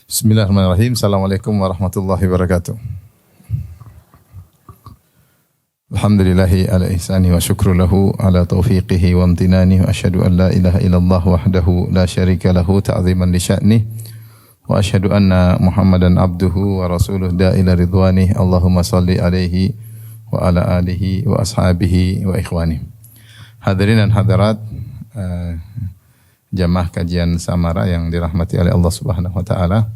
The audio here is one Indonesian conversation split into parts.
Bismillahirrahmanirrahim. Assalamualaikum warahmatullahi wabarakatuh. Alhamdulillahi ala ihsani wa syukru lahu ala taufiqihi wa amtinani wa asyhadu an la ilaha illallah wahdahu la syarika lahu ta'ziman li sya'nih wa asyhadu anna Muhammadan abduhu wa rasuluh da'ila ridwanih. Allahumma salli alaihi wa ala alihi wa ashabihi wa ikhwani. Hadirin dan hadirat jamaah kajian Samara yang dirahmati oleh Allah Subhanahu wa taala.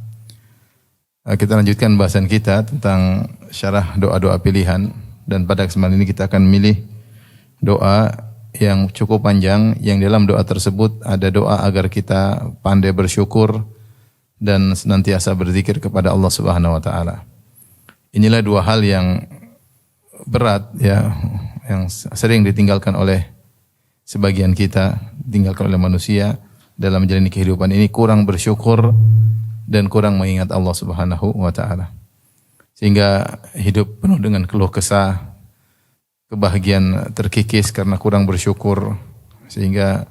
Kita lanjutkan bahasan kita tentang syarah doa-doa pilihan, dan pada kesempatan ini kita akan memilih doa yang cukup panjang, yang dalam doa tersebut ada doa agar kita pandai bersyukur dan senantiasa berzikir kepada Allah Subhanahu wa taala. Inilah dua hal yang berat ya, yang sering ditinggalkan oleh sebagian kita, ditinggalkan oleh manusia dalam menjalani kehidupan ini, kurang bersyukur dan kurang mengingat Allah Subhanahu wa taala. Sehingga hidup penuh dengan keluh kesah, kebahagiaan terkikis karena kurang bersyukur, sehingga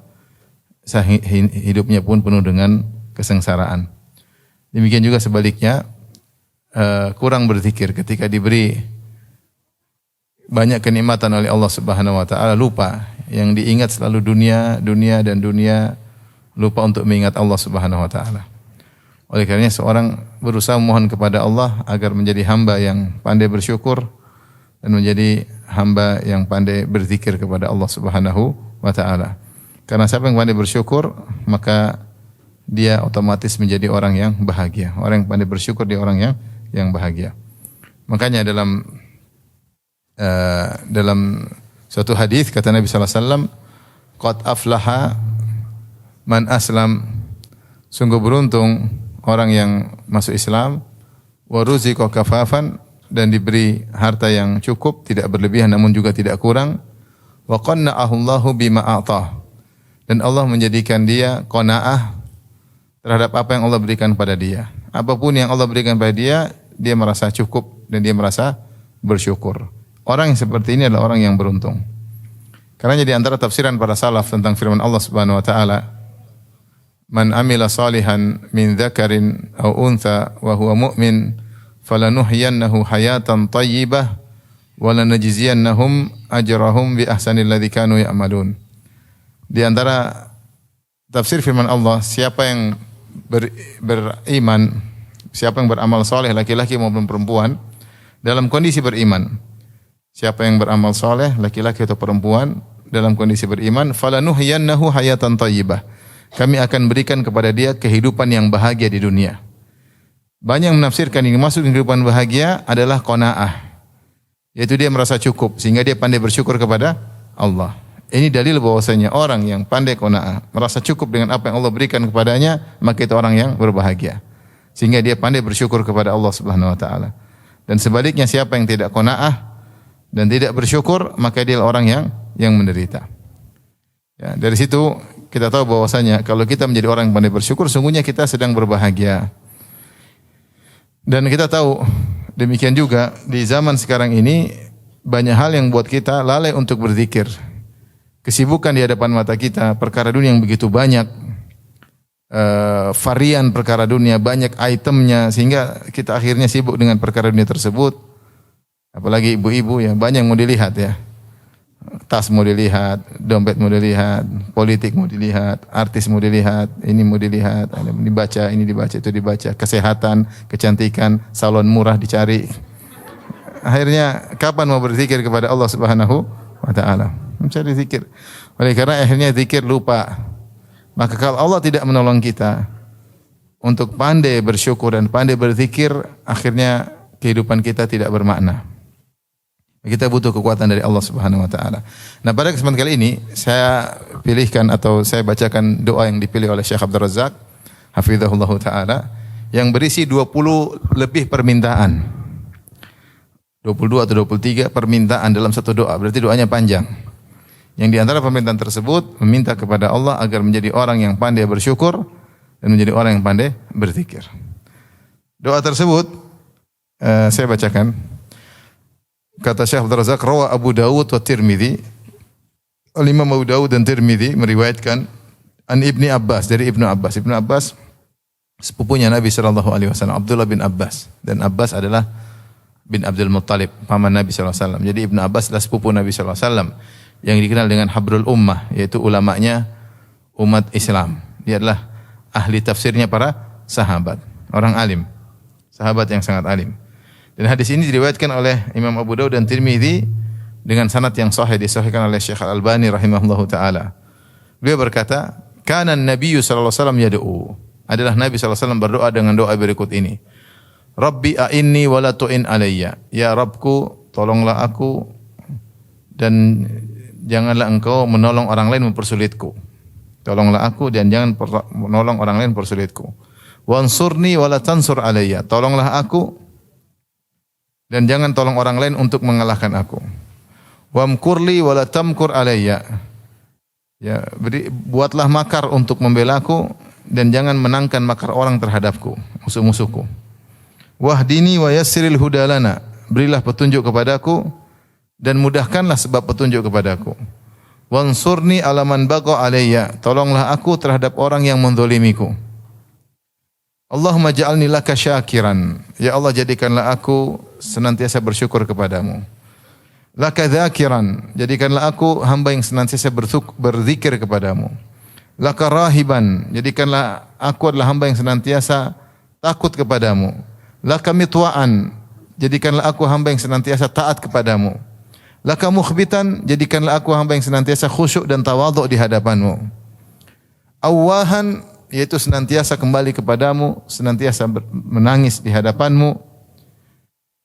hidupnya pun penuh dengan kesengsaraan. Demikian juga sebaliknya, kurang berzikir ketika diberi banyak kenikmatan oleh Allah Subhanahu wa taala, lupa, yang diingat selalu dunia, lupa untuk mengingat Allah Subhanahu wa taala. Oleh karenanya seorang berusaha memohon kepada Allah agar menjadi hamba yang pandai bersyukur dan menjadi hamba yang pandai berzikir kepada Allah Subhanahu wa taala. Karena siapa yang pandai bersyukur, maka dia otomatis menjadi orang yang bahagia. Orang yang pandai bersyukur dia orang yang bahagia. Makanya dalam suatu hadis kata Nabi sallallahu alaihi wasallam, qad aflaha man aslam, sungguh beruntung orang yang masuk Islam, wa ruziqa kafafan, dan diberi harta yang cukup, tidak berlebihan namun juga tidak kurang, wa qanna'ahu Allahu bima a'tah, dan Allah menjadikan dia qanaah terhadap apa yang Allah berikan pada dia. Apapun yang Allah berikan pada dia, dia merasa cukup dan dia merasa bersyukur. Orang yang seperti ini adalah orang yang beruntung. Karena di antara tafsiran para salaf tentang firman Allah Subhanahu wa taala, man amila salihan min dzakarin aw untha wa huwa mu'min falanuhyiyannahu hayatan thayyibah wa lanajziyannahum ajrahum bi ahsanil ladzi kanu ya'malun. Di antara tafsir firman Allah, siapa yang beriman, siapa yang beramal saleh laki-laki maupun perempuan dalam kondisi beriman. Siapa yang beramal saleh laki-laki atau perempuan dalam kondisi beriman, falanuhyiyannahu hayatan thayyibah, kami akan berikan kepada dia kehidupan yang bahagia di dunia. Banyak menafsirkan yang masuk kehidupan bahagia adalah qanaah, yaitu dia merasa cukup sehingga dia pandai bersyukur kepada Allah. Ini dalil bahwasanya orang yang pandai qanaah, merasa cukup dengan apa yang Allah berikan kepadanya, maka itu orang yang berbahagia. Sehingga dia pandai bersyukur kepada Allah Subhanahu wa taala. Dan sebaliknya, siapa yang tidak qanaah dan tidak bersyukur, maka dia orang yang menderita. Ya, dari situ kita tahu bahwasanya kalau kita menjadi orang yang pandai bersyukur, sungguhnya kita sedang berbahagia. Dan kita tahu demikian juga di zaman sekarang ini banyak hal yang buat kita lalai untuk berzikir. Kesibukan di hadapan mata kita, perkara dunia yang begitu banyak, varian perkara dunia, banyak itemnya, sehingga kita akhirnya sibuk dengan perkara dunia tersebut. Apalagi ibu-ibu ya, banyak yang mau dilihat ya. Tas mau dilihat, dompet mau dilihat, politik mau dilihat, artis mau dilihat, ini mau dilihat, ini dibaca, itu dibaca, kesehatan, kecantikan, salon murah dicari. Akhirnya kapan mau berzikir kepada Allah Subhanahu wa taala? Mencari zikir. Oleh karena akhirnya zikir lupa. Maka kalau Allah tidak menolong kita untuk pandai bersyukur dan pandai berzikir, akhirnya kehidupan kita tidak bermakna. Kita butuh kekuatan dari Allah Subhanahu wa taala. Nah, pada kesempatan kali ini saya pilihkan atau saya bacakan doa yang dipilih oleh Syekh Abdul Razak hafizahullah taala yang berisi 20 lebih permintaan. 22 atau 23 permintaan dalam satu doa. Berarti doanya panjang. Yang di antara permintaan tersebut meminta kepada Allah agar menjadi orang yang pandai bersyukur dan menjadi orang yang pandai berzikir. Doa tersebut saya bacakan. Kata Syekh Abdul Razak, rawa Abu Dawud wa Tirmidzi. Imam Abu Dawud dan Tirmidzi meriwayatkan an Ibni Abbas, dari Ibnu Abbas. Ibnu Abbas sepupunya Nabi sallallahu alaihi wasallam, Abdullah bin Abbas, dan Abbas adalah bin Abdul Muttalib, paman Nabi sallallahu alaihi wasallam. Jadi Ibnu Abbas adalah sepupu Nabi sallallahu alaihi wasallam yang dikenal dengan habrul ummah, yaitu ulamanya umat Islam. Dia adalah ahli tafsirnya para sahabat, orang alim, sahabat yang sangat alim. Dan hadis ini diriwayatkan oleh Imam Abu Dawud dan Tirmidzi dengan sanad yang sahih, disahihkan oleh Syekh Al-Albani rahimahullahu taala. Beliau berkata, "Kana an-nabiy sallallahu alaihi wasallam yad'u." Adalah Nabi sallallahu alaihi wasallam berdoa dengan doa berikut ini. "Rabbi a'inni wa la tu'in alayya." Ya Rabbku, tolonglah aku dan janganlah engkau menolong orang lain mempersulitku. Tolonglah aku dan jangan menolong orang lain mempersulitku. "Wansurni wa la tansur alayya." Tolonglah aku dan jangan tolong orang lain untuk mengalahkan aku. "Wamkurli wa la tamkur alayya." Ya, buatlah makar untuk membela aku dan jangan menangkan makar orang terhadapku, musuh-musuhku. "Wahdini wa yassiril hudalana." Berilah petunjuk kepadaku dan mudahkanlah sebab petunjuk kepadaku. "Wansurni ala man baqa alayya." Tolonglah aku terhadap orang yang menzalimiku. "Allahumma ja'alni laka syakiran." Ya Allah, jadikanlah aku senantiasa bersyukur kepadamu. "Laka dzakiran." Jadikanlah aku hamba yang senantiasa berzikir kepadamu. "Laka rahiban." Jadikanlah aku adalah hamba yang senantiasa takut kepadamu. "Laka mitwa'an." Jadikanlah aku hamba yang senantiasa taat kepadamu. "Laka mukhbitan." Jadikanlah aku hamba yang senantiasa khusyuk dan tawadhu di hadapanmu. "Awwahan." Yaitu senantiasa kembali kepadamu, senantiasa menangis di hadapanmu.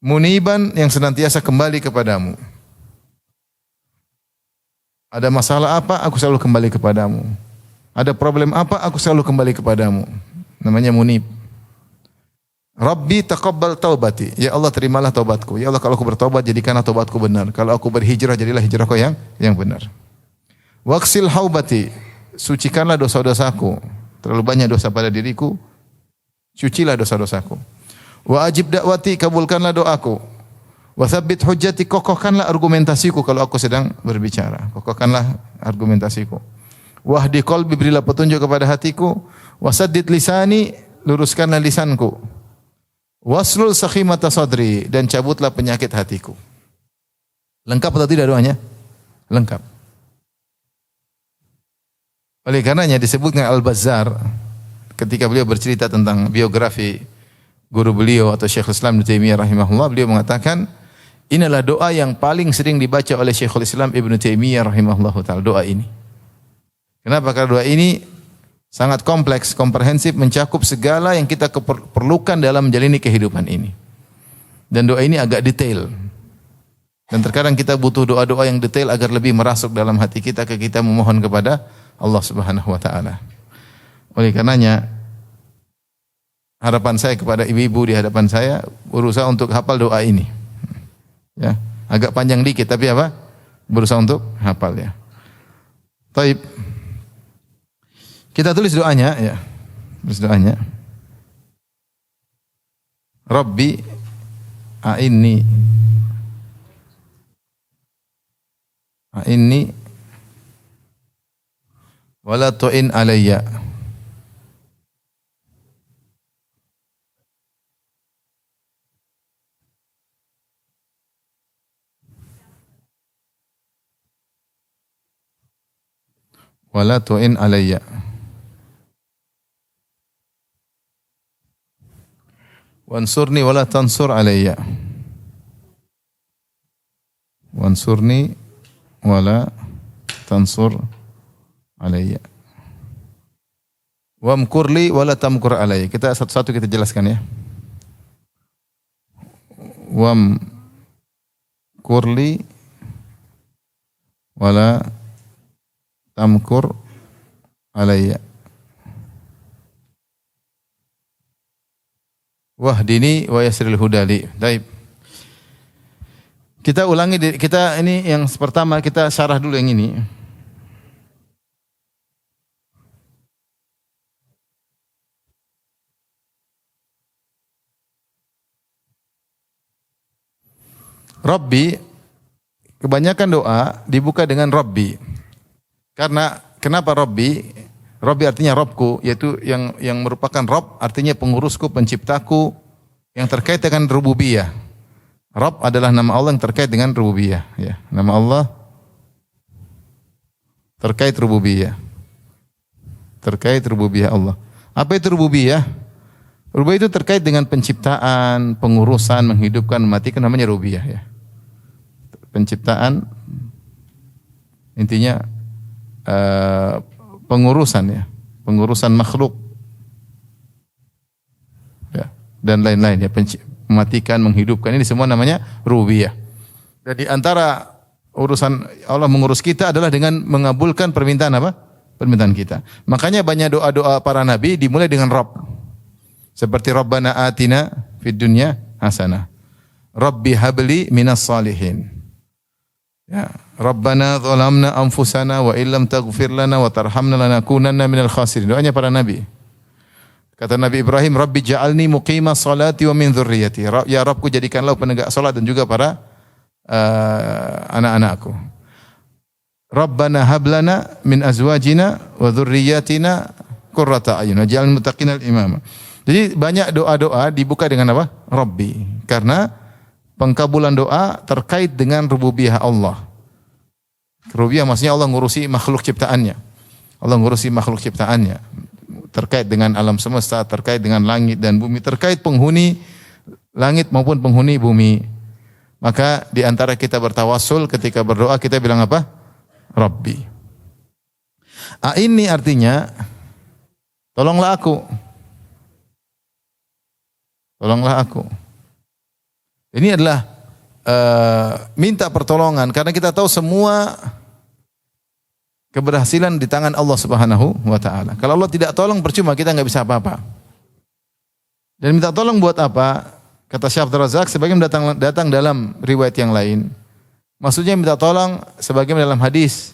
"Muniban." Yang senantiasa kembali kepadamu. Ada masalah apa, aku selalu kembali kepadamu. Ada problem apa, aku selalu kembali kepadamu. Namanya munib. "Rabbi taqabbal taubati." Ya Allah, terimalah taubatku. Ya Allah, kalau aku bertobat, jadikanlah taubatku benar. Kalau aku berhijrah, jadilah hijrahku yang benar. "Waqsil haubati." Sucikanlah dosa-dosaku. Terlalu banyak dosa pada diriku, cucilah dosa-dosaku. "Wa ajib da'wati." Kabulkanlah doaku. "Wa tsabbit hujjati." Kokohkanlah argumentasiku kalau aku sedang berbicara. Kokohkanlah argumentasiku. "Wahdi qalbi." Berilah petunjuk kepada hatiku. "Wa saddid lisani." Luruskanlah lisanku. "Waslul sakhimata sadri." Dan cabutlah penyakit hatiku. Lengkap atau tidak doanya? Lengkap. Oleh karenanya disebutkan Al-Bazzar ketika beliau bercerita tentang biografi guru beliau atau Syekhul Islam Ibnu Taimiyah rahimahullah, beliau mengatakan, inilah doa yang paling sering dibaca oleh Syekhul Islam Ibnu Taimiyah rahimahullah taala, doa ini. Kenapa? Karena doa ini sangat kompleks, komprehensif, mencakup segala yang kita perlukan dalam menjalani kehidupan ini. Dan doa ini agak detail. Dan terkadang kita butuh doa-doa yang detail agar lebih merasuk dalam hati kita memohon kepada Allah Subhanahu wa taala. Oleh karenanya harapan saya kepada ibu-ibu di hadapan saya, berusaha untuk hafal doa ini. Ya, agak panjang dikit tapi apa? Berusaha untuk hafal ya. Taib. Kita tulis doanya ya. Tulis doanya. Rabbi a'inni wala tu'in alayya. Wala tu'in alayya. Wansurni wala tansur alayya. Wansurni wala tansur alayya. Wamkurli wala tamkur alayya. Kita satu-satu kita jelaskan ya. Wamkurli wala tamkur alayya. Wahdini wa yasril hudali. Baik. Kita ulangi, kita ini yang pertama kita syarah dulu yang ini. Rabbi, kebanyakan doa dibuka dengan Rabbi. Karena kenapa Rabbi? Rabbi artinya Robku, yaitu yang merupakan Rob artinya pengurusku, penciptaku, yang terkait dengan rububiyah. Rob adalah nama Allah yang terkait dengan rububiyah. Ya, nama Allah terkait rububiyah. Terkait rububiyah Allah. Apa itu rububiyah? Rububiyah itu terkait dengan penciptaan, pengurusan, menghidupkan, mematikan, namanya rububiyah. Ya. Penciptaan, intinya pengurusan ya, pengurusan makhluk ya, dan lain-lain ya, mematikan, menghidupkan, ini semua namanya rububiyah. Dan di antara urusan Allah mengurus kita adalah dengan mengabulkan permintaan apa? Permintaan kita. Makanya banyak doa-doa para nabi dimulai dengan Rabb. Seperti Rabbana atina fid dunya hasanah. Rabbi habli minas salihin. Ya, Rabbana zalamna anfusana wa illam taghfir lana wa tarhamna lanakunanna minal khasirin. Doanya para nabi. Kata Nabi Ibrahim, Rabbi ja'alni muqima salati wa min dzurriyyati. Ya Rabbku jadikanlah penegak salat dan juga para anak-anakku. Rabbana hablana min azwajina wa dzurriyyatina qurrata a'yun waj'alna muttaqina imama. Jadi banyak doa-doa dibuka dengan apa? Rabbi. Karena pengkabulan doa terkait dengan rububiyah Allah. Rububiyah maksudnya Allah ngurusi makhluk ciptaannya. Allah ngurusi makhluk ciptaannya. Terkait dengan alam semesta, terkait dengan langit dan bumi, terkait penghuni langit maupun penghuni bumi. Maka di antara kita bertawassul ketika berdoa kita bilang apa? Rabbi. Ini artinya tolonglah aku. Tolonglah aku. Ini adalah minta pertolongan karena kita tahu semua keberhasilan di tangan Allah Subhanahu wa taala. Kalau Allah tidak tolong percuma, kita enggak bisa apa-apa. Dan minta tolong buat apa? Kata Syekh Abdul Razak sebagian datang dalam riwayat yang lain. Maksudnya minta tolong sebagaimana dalam hadis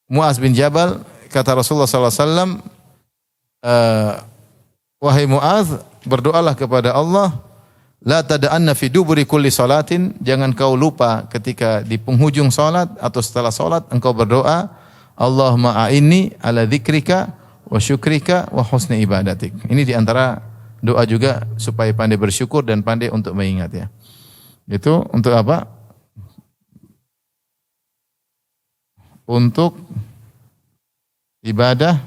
Muaz bin Jabal kata Rasulullah sallallahu alaihi wasallam, wahai Muaz, berdoalah kepada Allah, la tada'anna fi duburi kulli salatin, jangan kau lupa ketika di penghujung salat atau setelah salat engkau berdoa, Allahumma a'inni ala dzikrika wa syukrika wa husni ibadatik. Ini di antara doa juga supaya pandai bersyukur dan pandai untuk mengingat ya. Itu untuk apa? Untuk ibadah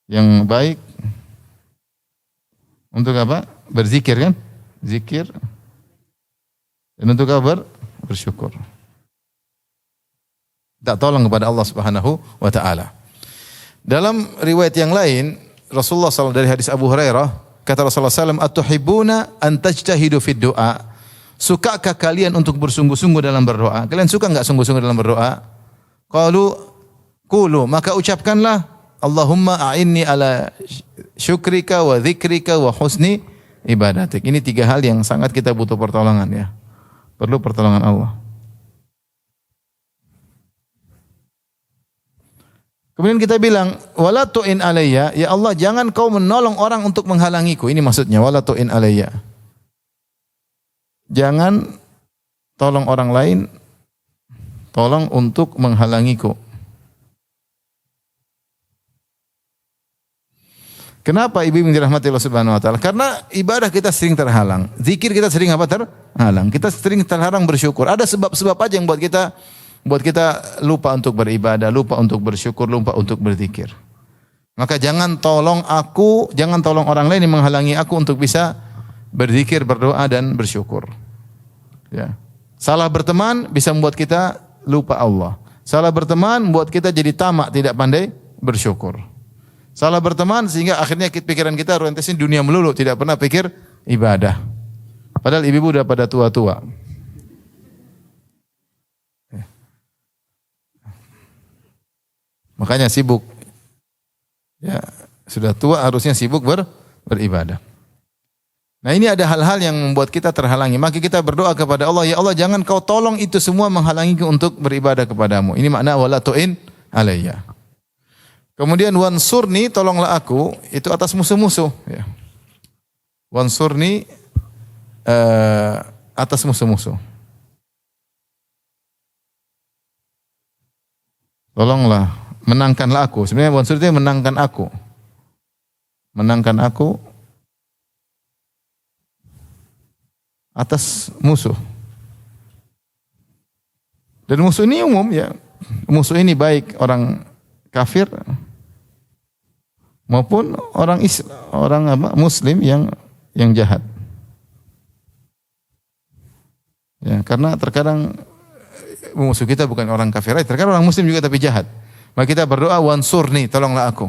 yang baik. Untuk apa? Berzikir kan? Zikir. Dan untuk apa? Bersyukur. Tak tolong kepada Allah Subhanahu wa taala. Dalam riwayat yang lain, Rasulullah SAW dari hadis Abu Hurairah, kata Rasulullah SAW, "Atuhibbuna an tajtahidu fid du'a?" Sukakah kalian untuk bersungguh-sungguh dalam berdoa? Kalian suka enggak sungguh-sungguh dalam berdoa? Qulu, maka ucapkanlah, Allahumma a'inni ala syukrika wa dzikrika wa husni ibadatik. Ini tiga hal yang sangat kita butuh pertolongan ya. Perlu pertolongan Allah. Kemudian kita bilang, wala tu'in alayya, ya Allah jangan kau menolong orang untuk menghalangiku. Ini maksudnya, wala tu'in alayya. Jangan tolong orang lain, tolong untuk menghalangiku. Kenapa ibu dirahmati Allah Subhanahu wa taala? Karena ibadah kita sering terhalang. Zikir kita sering apa? Terhalang. Kita sering terhalang bersyukur. Ada sebab-sebab aja yang buat kita lupa untuk beribadah, lupa untuk bersyukur, lupa untuk berzikir. Maka jangan tolong orang lain yang menghalangi aku untuk bisa berzikir, berdoa dan bersyukur. Ya. Salah berteman bisa membuat kita lupa Allah. Salah berteman membuat kita jadi tamak, tidak pandai bersyukur. Salah berteman sehingga akhirnya pikiran kita orientasi dunia melulu, tidak pernah pikir ibadah. Padahal ibu-ibu udah pada tua-tua. Makanya sibuk. Ya, sudah tua harusnya sibuk beribadah. Nah, ini ada hal-hal yang membuat kita terhalangi. Maka kita berdoa kepada Allah, ya Allah jangan kau tolong itu semua menghalangiku untuk beribadah kepadamu. Ini makna wala tu'in alayya. Kemudian wansurni, tolonglah aku, itu atas musuh-musuh. Ya. Wansurni atas musuh-musuh. Tolonglah menangkanlah aku. Sebenarnya wansur itu menangkan aku. Menangkan aku atas musuh. Dan musuh ini umum ya. Musuh ini baik orang kafir maupun orang muslim yang jahat. Ya, karena terkadang musuh kita bukan orang kafir, terkadang orang muslim juga tapi jahat. Maka kita berdoa, wansurni, tolonglah aku.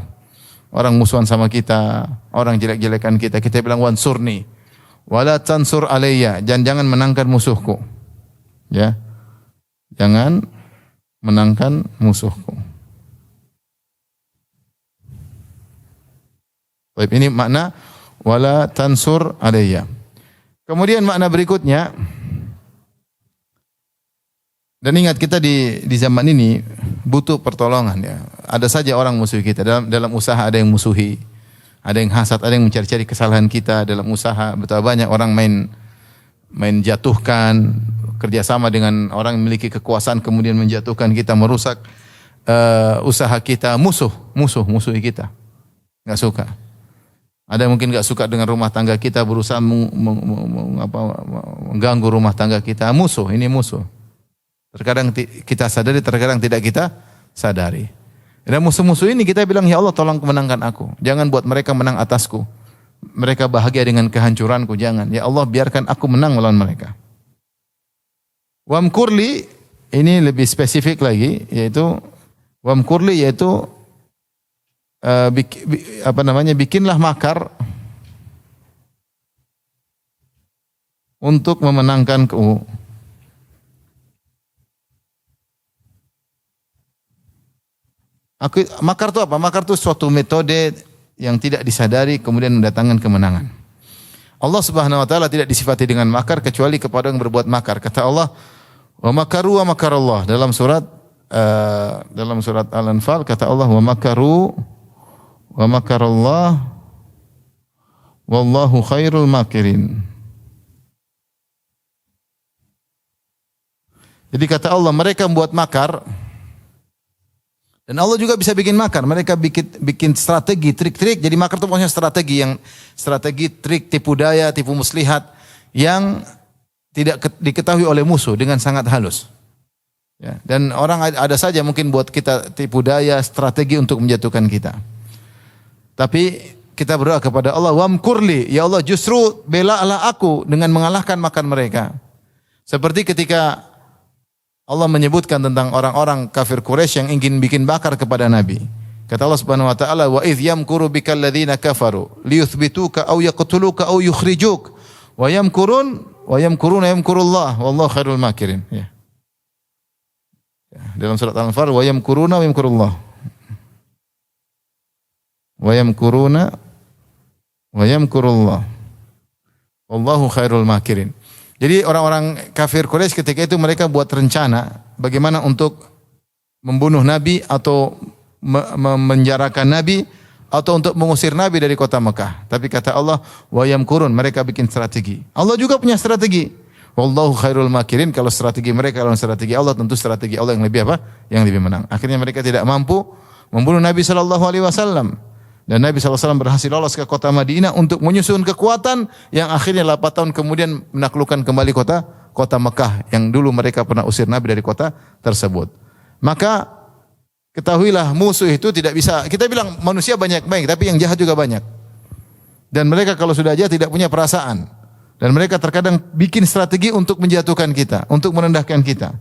Orang musuhan sama kita, orang jelek-jelekan kita, kita bilang wansurni. Wala tansur alayya, jangan menangkan musuhku. Ya. Jangan menangkan musuhku. Baik, ini makna wala tansur alayya. Kemudian makna berikutnya, dan ingat kita di zaman ini butuh pertolongan ya. Ada saja orang musuh kita dalam usaha, ada yang musuhi, ada yang hasad, ada yang mencari-cari kesalahan kita dalam usaha. Betapa banyak orang main jatuhkan, kerjasama dengan orang yang memiliki kekuasaan kemudian menjatuhkan kita, merusak usaha kita. Musuhi kita, nggak suka. Ada yang mungkin nggak suka dengan rumah tangga kita, berusaha mengganggu rumah tangga kita. Ini musuh. Terkadang kita sadari, terkadang tidak kita sadari. Dan musuh-musuh ini kita bilang, ya Allah tolong menangkan aku. Jangan buat mereka menang atasku. Mereka bahagia dengan kehancuranku, jangan. Ya Allah biarkan aku menang melawan mereka. Wamkurli, ini lebih spesifik lagi, yaitu wamkurli, yaitu bikinlah makar untuk memenangkanku. Makar itu apa? Makar itu suatu metode yang tidak disadari kemudian mendatangkan kemenangan. Allah Subhanahu wa taala tidak disifati dengan makar kecuali kepada yang berbuat makar. Kata Allah, "Wa makaru wa makarallah." Dalam surat Al-Anfal kata Allah, "Wa makaru wa makarallah wallahu khairul makirin." Jadi kata Allah, mereka membuat makar. Dan Allah juga bisa bikin makar. Mereka bikin strategi, trik-trik. Jadi makar itu maksudnya strategi, trik, tipu daya, tipu muslihat yang tidak diketahui oleh musuh dengan sangat halus. Ya, dan orang ada saja mungkin buat kita tipu daya, strategi untuk menjatuhkan kita. Tapi kita berdoa kepada Allah, wamkurli, ya Allah justru belalah aku dengan mengalahkan makar mereka. Seperti ketika Allah menyebutkan tentang orang-orang kafir Quraisy yang ingin bikin bakar kepada Nabi. Kata Allah Subhanahu wa taala, "Wa idh yamkuru bikal ladzina kafaru liyuthbituka aw yaqtuluka aw yukhrijuk wa yamkuruna yamkurullah wallahu khairul makirin." Ya. Dalam surat Al-Anfal, "Wa yamkuruna wa yamkurullah." Wa yamkuruna wa yamkurullah wallahu khairul makirin. Jadi orang-orang kafir Quraisy ketika itu mereka buat rencana bagaimana untuk membunuh Nabi atau memenjarakan Nabi atau untuk mengusir Nabi dari kota Mekah. Tapi kata Allah, wa yamkurun, mereka bikin strategi. Allah juga punya strategi. Wallahu khairul makirin, kalau strategi mereka kalau strategi Allah, tentu strategi Allah yang lebih apa? Yang lebih menang. Akhirnya mereka tidak mampu membunuh Nabi sallallahu alaihi wasallam. Dan Nabi SAW berhasil lolos ke kota Madinah untuk menyusun kekuatan yang akhirnya 8 tahun kemudian menaklukkan kembali kota Mekah yang dulu mereka pernah usir Nabi dari kota tersebut. Maka ketahuilah musuh itu tidak bisa, kita bilang manusia banyak baik, tapi yang jahat juga banyak. Dan mereka kalau sudah jahat tidak punya perasaan. Dan mereka terkadang bikin strategi untuk menjatuhkan kita, untuk merendahkan kita.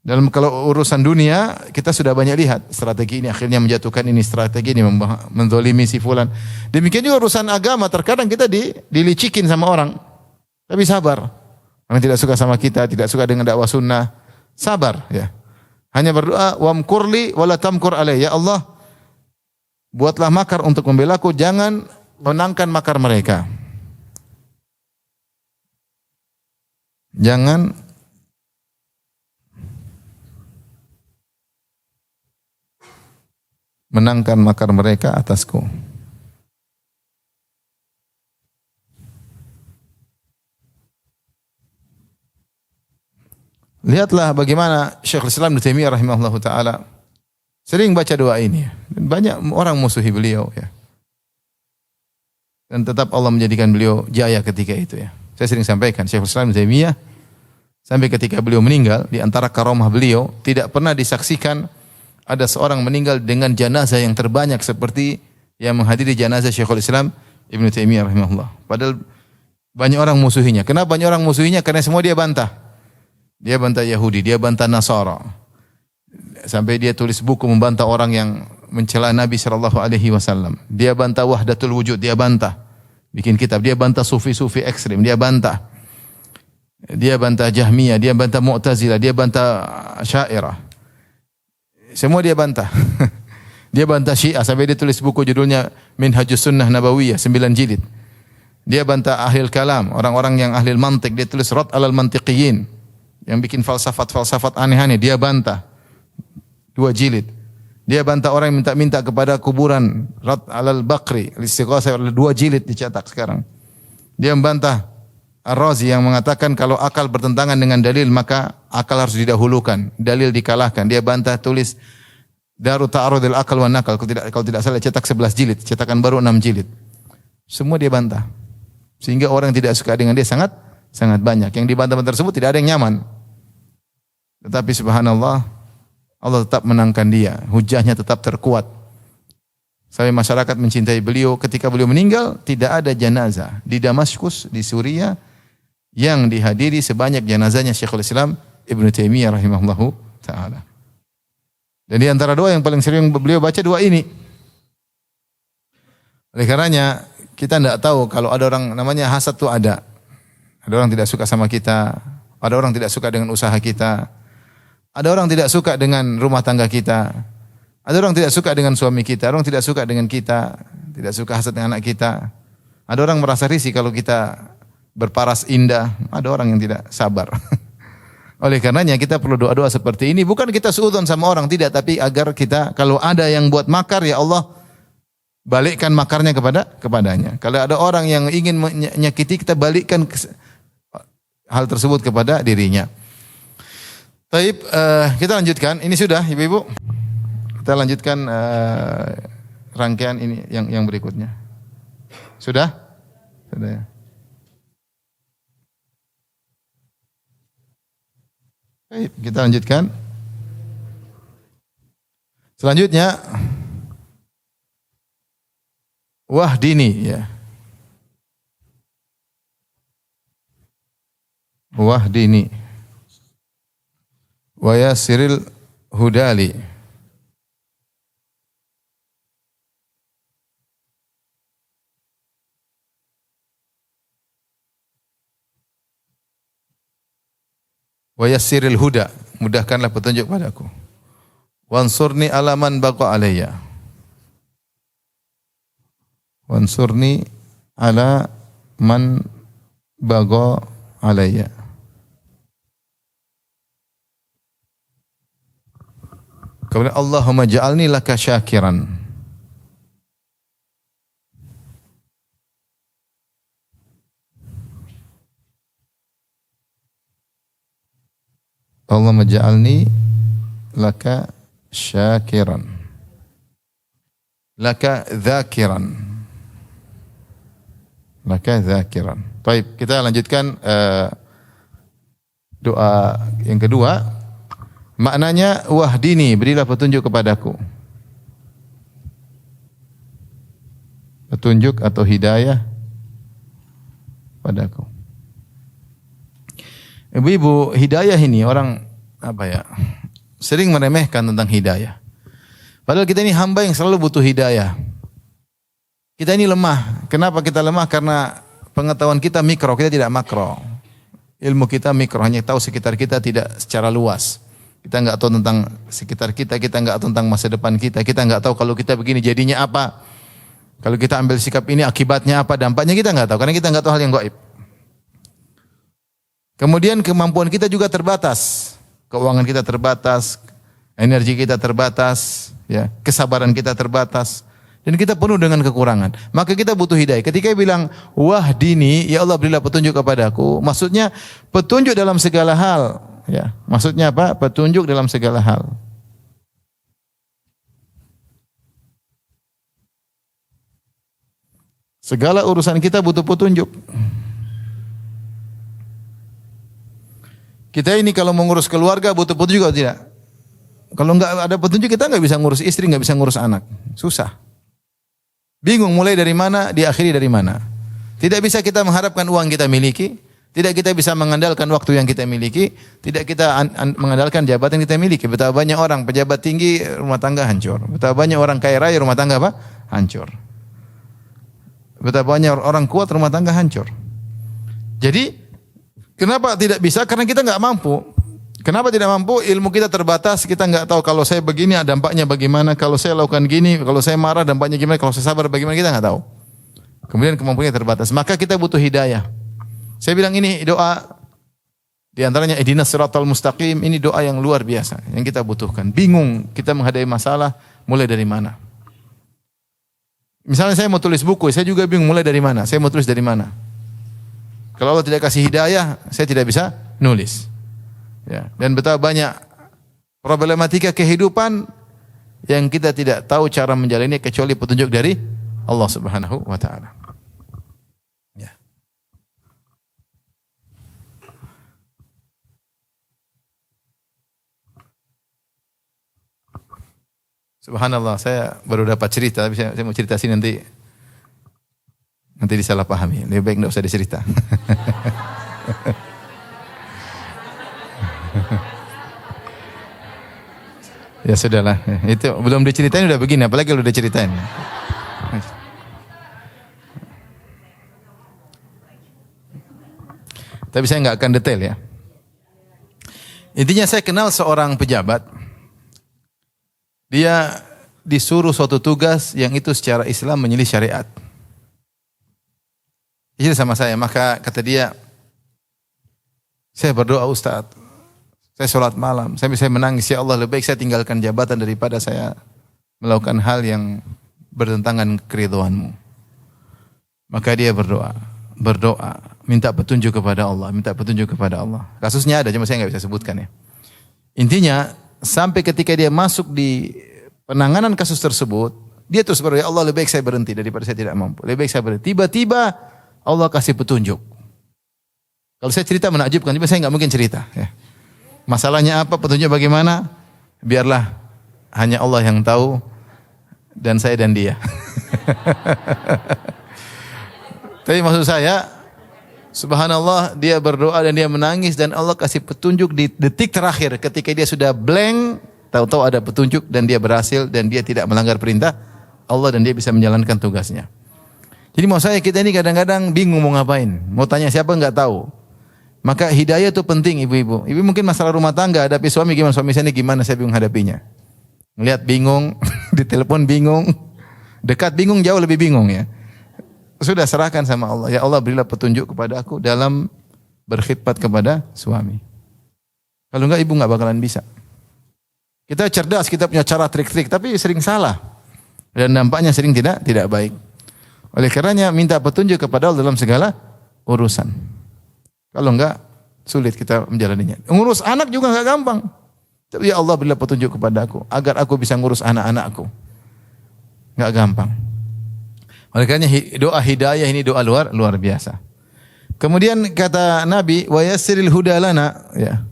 Dalam kalau urusan dunia kita sudah banyak lihat strategi ini akhirnya menjatuhkan ini, strategi ini menzalimi si fulan. Demikian juga urusan agama, terkadang kita dilicikin sama orang. Tapi sabar. Orang tidak suka sama kita, tidak suka dengan dakwah sunnah, sabar ya. Hanya berdoa, wamkurli wala tamkur alai. Ya Allah, buatlah makar untuk membelaku, jangan menangkan makar mereka. Jangan menangkan makar mereka atasku. Lihatlah bagaimana Syekhul Islam Ibnu Taimiyah rahimahullahu taala Sering baca doa ini. Dan banyak orang musuhi beliau ya. Dan tetap Allah menjadikan beliau jaya ketika itu ya. Saya sering sampaikan Syekhul Islam Ibnu Taimiyah sampai ketika beliau meninggal, di antara karomah beliau tidak pernah disaksikan ada seorang meninggal dengan jenazah yang terbanyak seperti yang menghadiri jenazah Syekhul Islam Ibnu Taimiyah rahimahullah. Padahal banyak orang musuhinya. Kenapa banyak orang musuhinya? Karena semua dia bantah. Dia bantah Yahudi, dia bantah Nasara. Sampai dia tulis buku membantah orang yang mencela Nabi sallallahu alaihi wasallam. Dia bantah wahdatul wujud, dia bantah. Bikin kitab, dia bantah sufi-sufi ekstrim, dia bantah. Dia bantah Jahmiyah, dia bantah Mu'tazilah, dia bantah Asy'ariyah. Semua dia bantah. Dia bantah Syiah sampai dia tulis buku judulnya Minhajus Sunnah Nabawiyah 9 jilid. Dia bantah ahlul kalam, orang-orang yang ahli mantik, dia tulis Rad 'alal Mantiqiyin yang bikin falsafat-falsafat aneh-aneh, dia bantah 2 jilid. Dia bantah orang yang minta-minta kepada kuburan, Rad 'alal Baqri, Al-Istighatsah 2 jilid dicetak sekarang. Dia membantah Ar-Razi yang mengatakan kalau akal bertentangan dengan dalil maka akal harus didahulukan, dalil dikalahkan. Dia bantah tulis Daru Ta'arudil Akal wa Nakal, kalau tidak salah cetak 11 jilid, cetakan baru 6 jilid. Semua dia bantah. Sehingga orang yang tidak suka dengan dia sangat banyak. Yang dibantah-bantah tersebut tidak ada yang nyaman. Tetapi subhanallah, Allah tetap menangkan dia, hujahnya tetap terkuat. Sampai masyarakat mencintai beliau. Ketika beliau meninggal, tidak ada jenazah di Damaskus, di Suriah, yang dihadiri sebanyak jenazahnya Syekhul Islam Ibnu Taimiyah rahimahullahu ta'ala. Dan di antara doa yang paling sering beliau baca doa ini. Oleh karenanya, kita tidak tahu kalau ada orang namanya hasad itu ada. Ada orang tidak suka sama kita, ada orang tidak suka dengan usaha kita, ada orang tidak suka dengan rumah tangga kita, ada orang tidak suka dengan suami kita, ada orang tidak suka dengan kita, tidak suka hasad dengan anak kita. Ada orang merasa risih kalau kita berparas indah, ada orang yang tidak sabar. Oleh karenanya kita perlu doa-doa seperti ini, bukan kita suudzon sama orang, tidak, tapi agar kita kalau ada yang buat makar, ya Allah balikkan makarnya kepadanya. Kalau ada orang yang ingin menyakiti, kita balikkan hal tersebut kepada dirinya. Baik, kita lanjutkan. Ini sudah, Ibu-ibu. Kita lanjutkan rangkaian ini yang berikutnya. Sudah? Sudah ya. Baik, kita lanjutkan. Selanjutnya wahdini ya. Wahdini wa yassiril hudali. Wa yassiril huda, mudahkanlah petunjuk padaku. Wansurni ala man baqa alayya. Wansurni ala man baqa alayya. Kemudian Allahumma ja'alni laka syakiran. Allahumma ja'alni laka syakiran. Laka dzakiran. Laka dzakiran. Baik, kita lanjutkan doa yang kedua. Maknanya wahdini, berilah petunjuk kepadaku. Petunjuk atau hidayah padaku. Ibu-ibu, hidayah ini orang sering meremehkan tentang hidayah. Padahal kita ini hamba yang selalu butuh hidayah. Kita ini lemah. Kenapa kita lemah? Karena pengetahuan kita mikro, kita tidak makro. Ilmu kita mikro, hanya tahu sekitar kita, tidak secara luas. Kita enggak tahu tentang sekitar kita enggak tahu tentang masa depan kita enggak tahu kalau kita begini jadinya apa. Kalau kita ambil sikap ini akibatnya apa, dampaknya kita enggak tahu karena kita enggak tahu hal yang gaib. Kemudian kemampuan kita juga terbatas. Keuangan kita terbatas, energi kita terbatas, ya, kesabaran kita terbatas. Dan kita penuh dengan kekurangan. Maka kita butuh hidayah. Ketika dia bilang, wahdini, ya Allah berilah petunjuk kepadaku. Maksudnya petunjuk dalam segala hal. Ya, maksudnya apa? Petunjuk dalam segala hal. Segala urusan kita butuh petunjuk. Kita ini kalau mengurus keluarga butuh petunjuk atau tidak? Kalau enggak ada petunjuk kita enggak bisa ngurus istri, enggak bisa ngurus anak. Susah. Bingung mulai dari mana, diakhiri dari mana. Tidak bisa kita mengharapkan uang kita miliki, tidak kita bisa mengandalkan waktu yang kita miliki, tidak kita mengandalkan jabatan yang kita miliki. Betapa banyak orang pejabat tinggi rumah tangga hancur. Betapa banyak orang kaya raya rumah tangga apa? Hancur. Betapa banyak orang kuat rumah tangga hancur. Jadi kenapa tidak bisa? Karena kita enggak mampu. Kenapa tidak mampu? Ilmu kita terbatas, kita enggak tahu kalau saya begini dampaknya bagaimana, kalau saya lakukan gini, kalau saya marah dampaknya gimana, kalau saya sabar bagaimana, kita enggak tahu. Kemudian kemampuannya terbatas. Maka kita butuh hidayah. Saya bilang ini doa di antaranya ihdinas siratal mustaqim, ini doa yang luar biasa yang kita butuhkan. Bingung kita menghadapi masalah mulai dari mana? Misalnya saya mau tulis buku, saya juga bingung mulai dari mana, saya mau tulis dari mana. Kalau Allah tidak kasih hidayah, saya tidak bisa nulis. Ya, dan betapa banyak problematika kehidupan yang kita tidak tahu cara menjalani kecuali petunjuk dari Allah Subhanahu wa taala. Ya. Subhanallah, saya baru dapat cerita, tapi saya mau cerita sini nanti disalahpahami. Lebih baik enggak usah dicerita. Ya sudahlah, itu belum diceritain udah begini, apalagi kalau udah ceritain. Tapi saya enggak akan detail ya. Intinya saya kenal seorang pejabat. Dia disuruh suatu tugas yang itu secara Islam menyelisih syariat. Jadi sama saya, maka kata dia, saya berdoa Ustaz, saya sholat malam, saya bisa menangis, ya Allah lebih baik saya tinggalkan jabatan daripada saya melakukan hal yang bertentangan keridhaan-Mu. Maka dia berdoa, minta petunjuk kepada Allah, minta petunjuk kepada Allah. Kasusnya ada, cuma saya nggak bisa sebutkan ya. Intinya, sampai ketika dia masuk di penanganan kasus tersebut, dia terus berdoa, ya Allah lebih baik saya berhenti daripada saya tidak mampu. Lebih baik saya berhenti. Tiba-tiba Allah kasih petunjuk. Kalau saya cerita menakjubkan, tapi saya nggak mungkin cerita. Ya. Masalahnya apa, petunjuk bagaimana? Biarlah hanya Allah yang tahu dan saya dan dia. Tapi maksud saya, subhanallah, dia berdoa dan dia menangis dan Allah kasih petunjuk di detik terakhir ketika dia sudah blank, tahu-tahu ada petunjuk dan dia berhasil dan dia tidak melanggar perintah Allah dan dia bisa menjalankan tugasnya. Jadi mau saya kita ini kadang-kadang bingung mau ngapain, mau tanya siapa enggak tahu. Maka hidayah itu penting ibu-ibu. Ibu mungkin masalah rumah tangga, hadapi suami gimana, suami saya ini gimana, saya bingung hadapinya. Ngelihat bingung, ditelepon bingung, dekat bingung, jauh lebih bingung ya. Sudah serahkan sama Allah. Ya Allah berilah petunjuk kepada aku dalam berkhidmat kepada suami. Kalau enggak ibu enggak bakalan bisa. Kita cerdas, kita punya cara trik-trik, tapi sering salah. Dan dampaknya sering tidak baik. Oleh karenanya minta petunjuk kepada Allah dalam segala urusan. Kalau enggak, sulit kita menjalaninya. Ngurus anak juga enggak gampang. Tapi ya Allah berilah petunjuk kepada aku, agar aku bisa ngurus anak-anakku. Enggak gampang. Oleh karenanya doa hidayah ini doa luar biasa. Kemudian kata Nabi, wa yassiril huda lana, ya.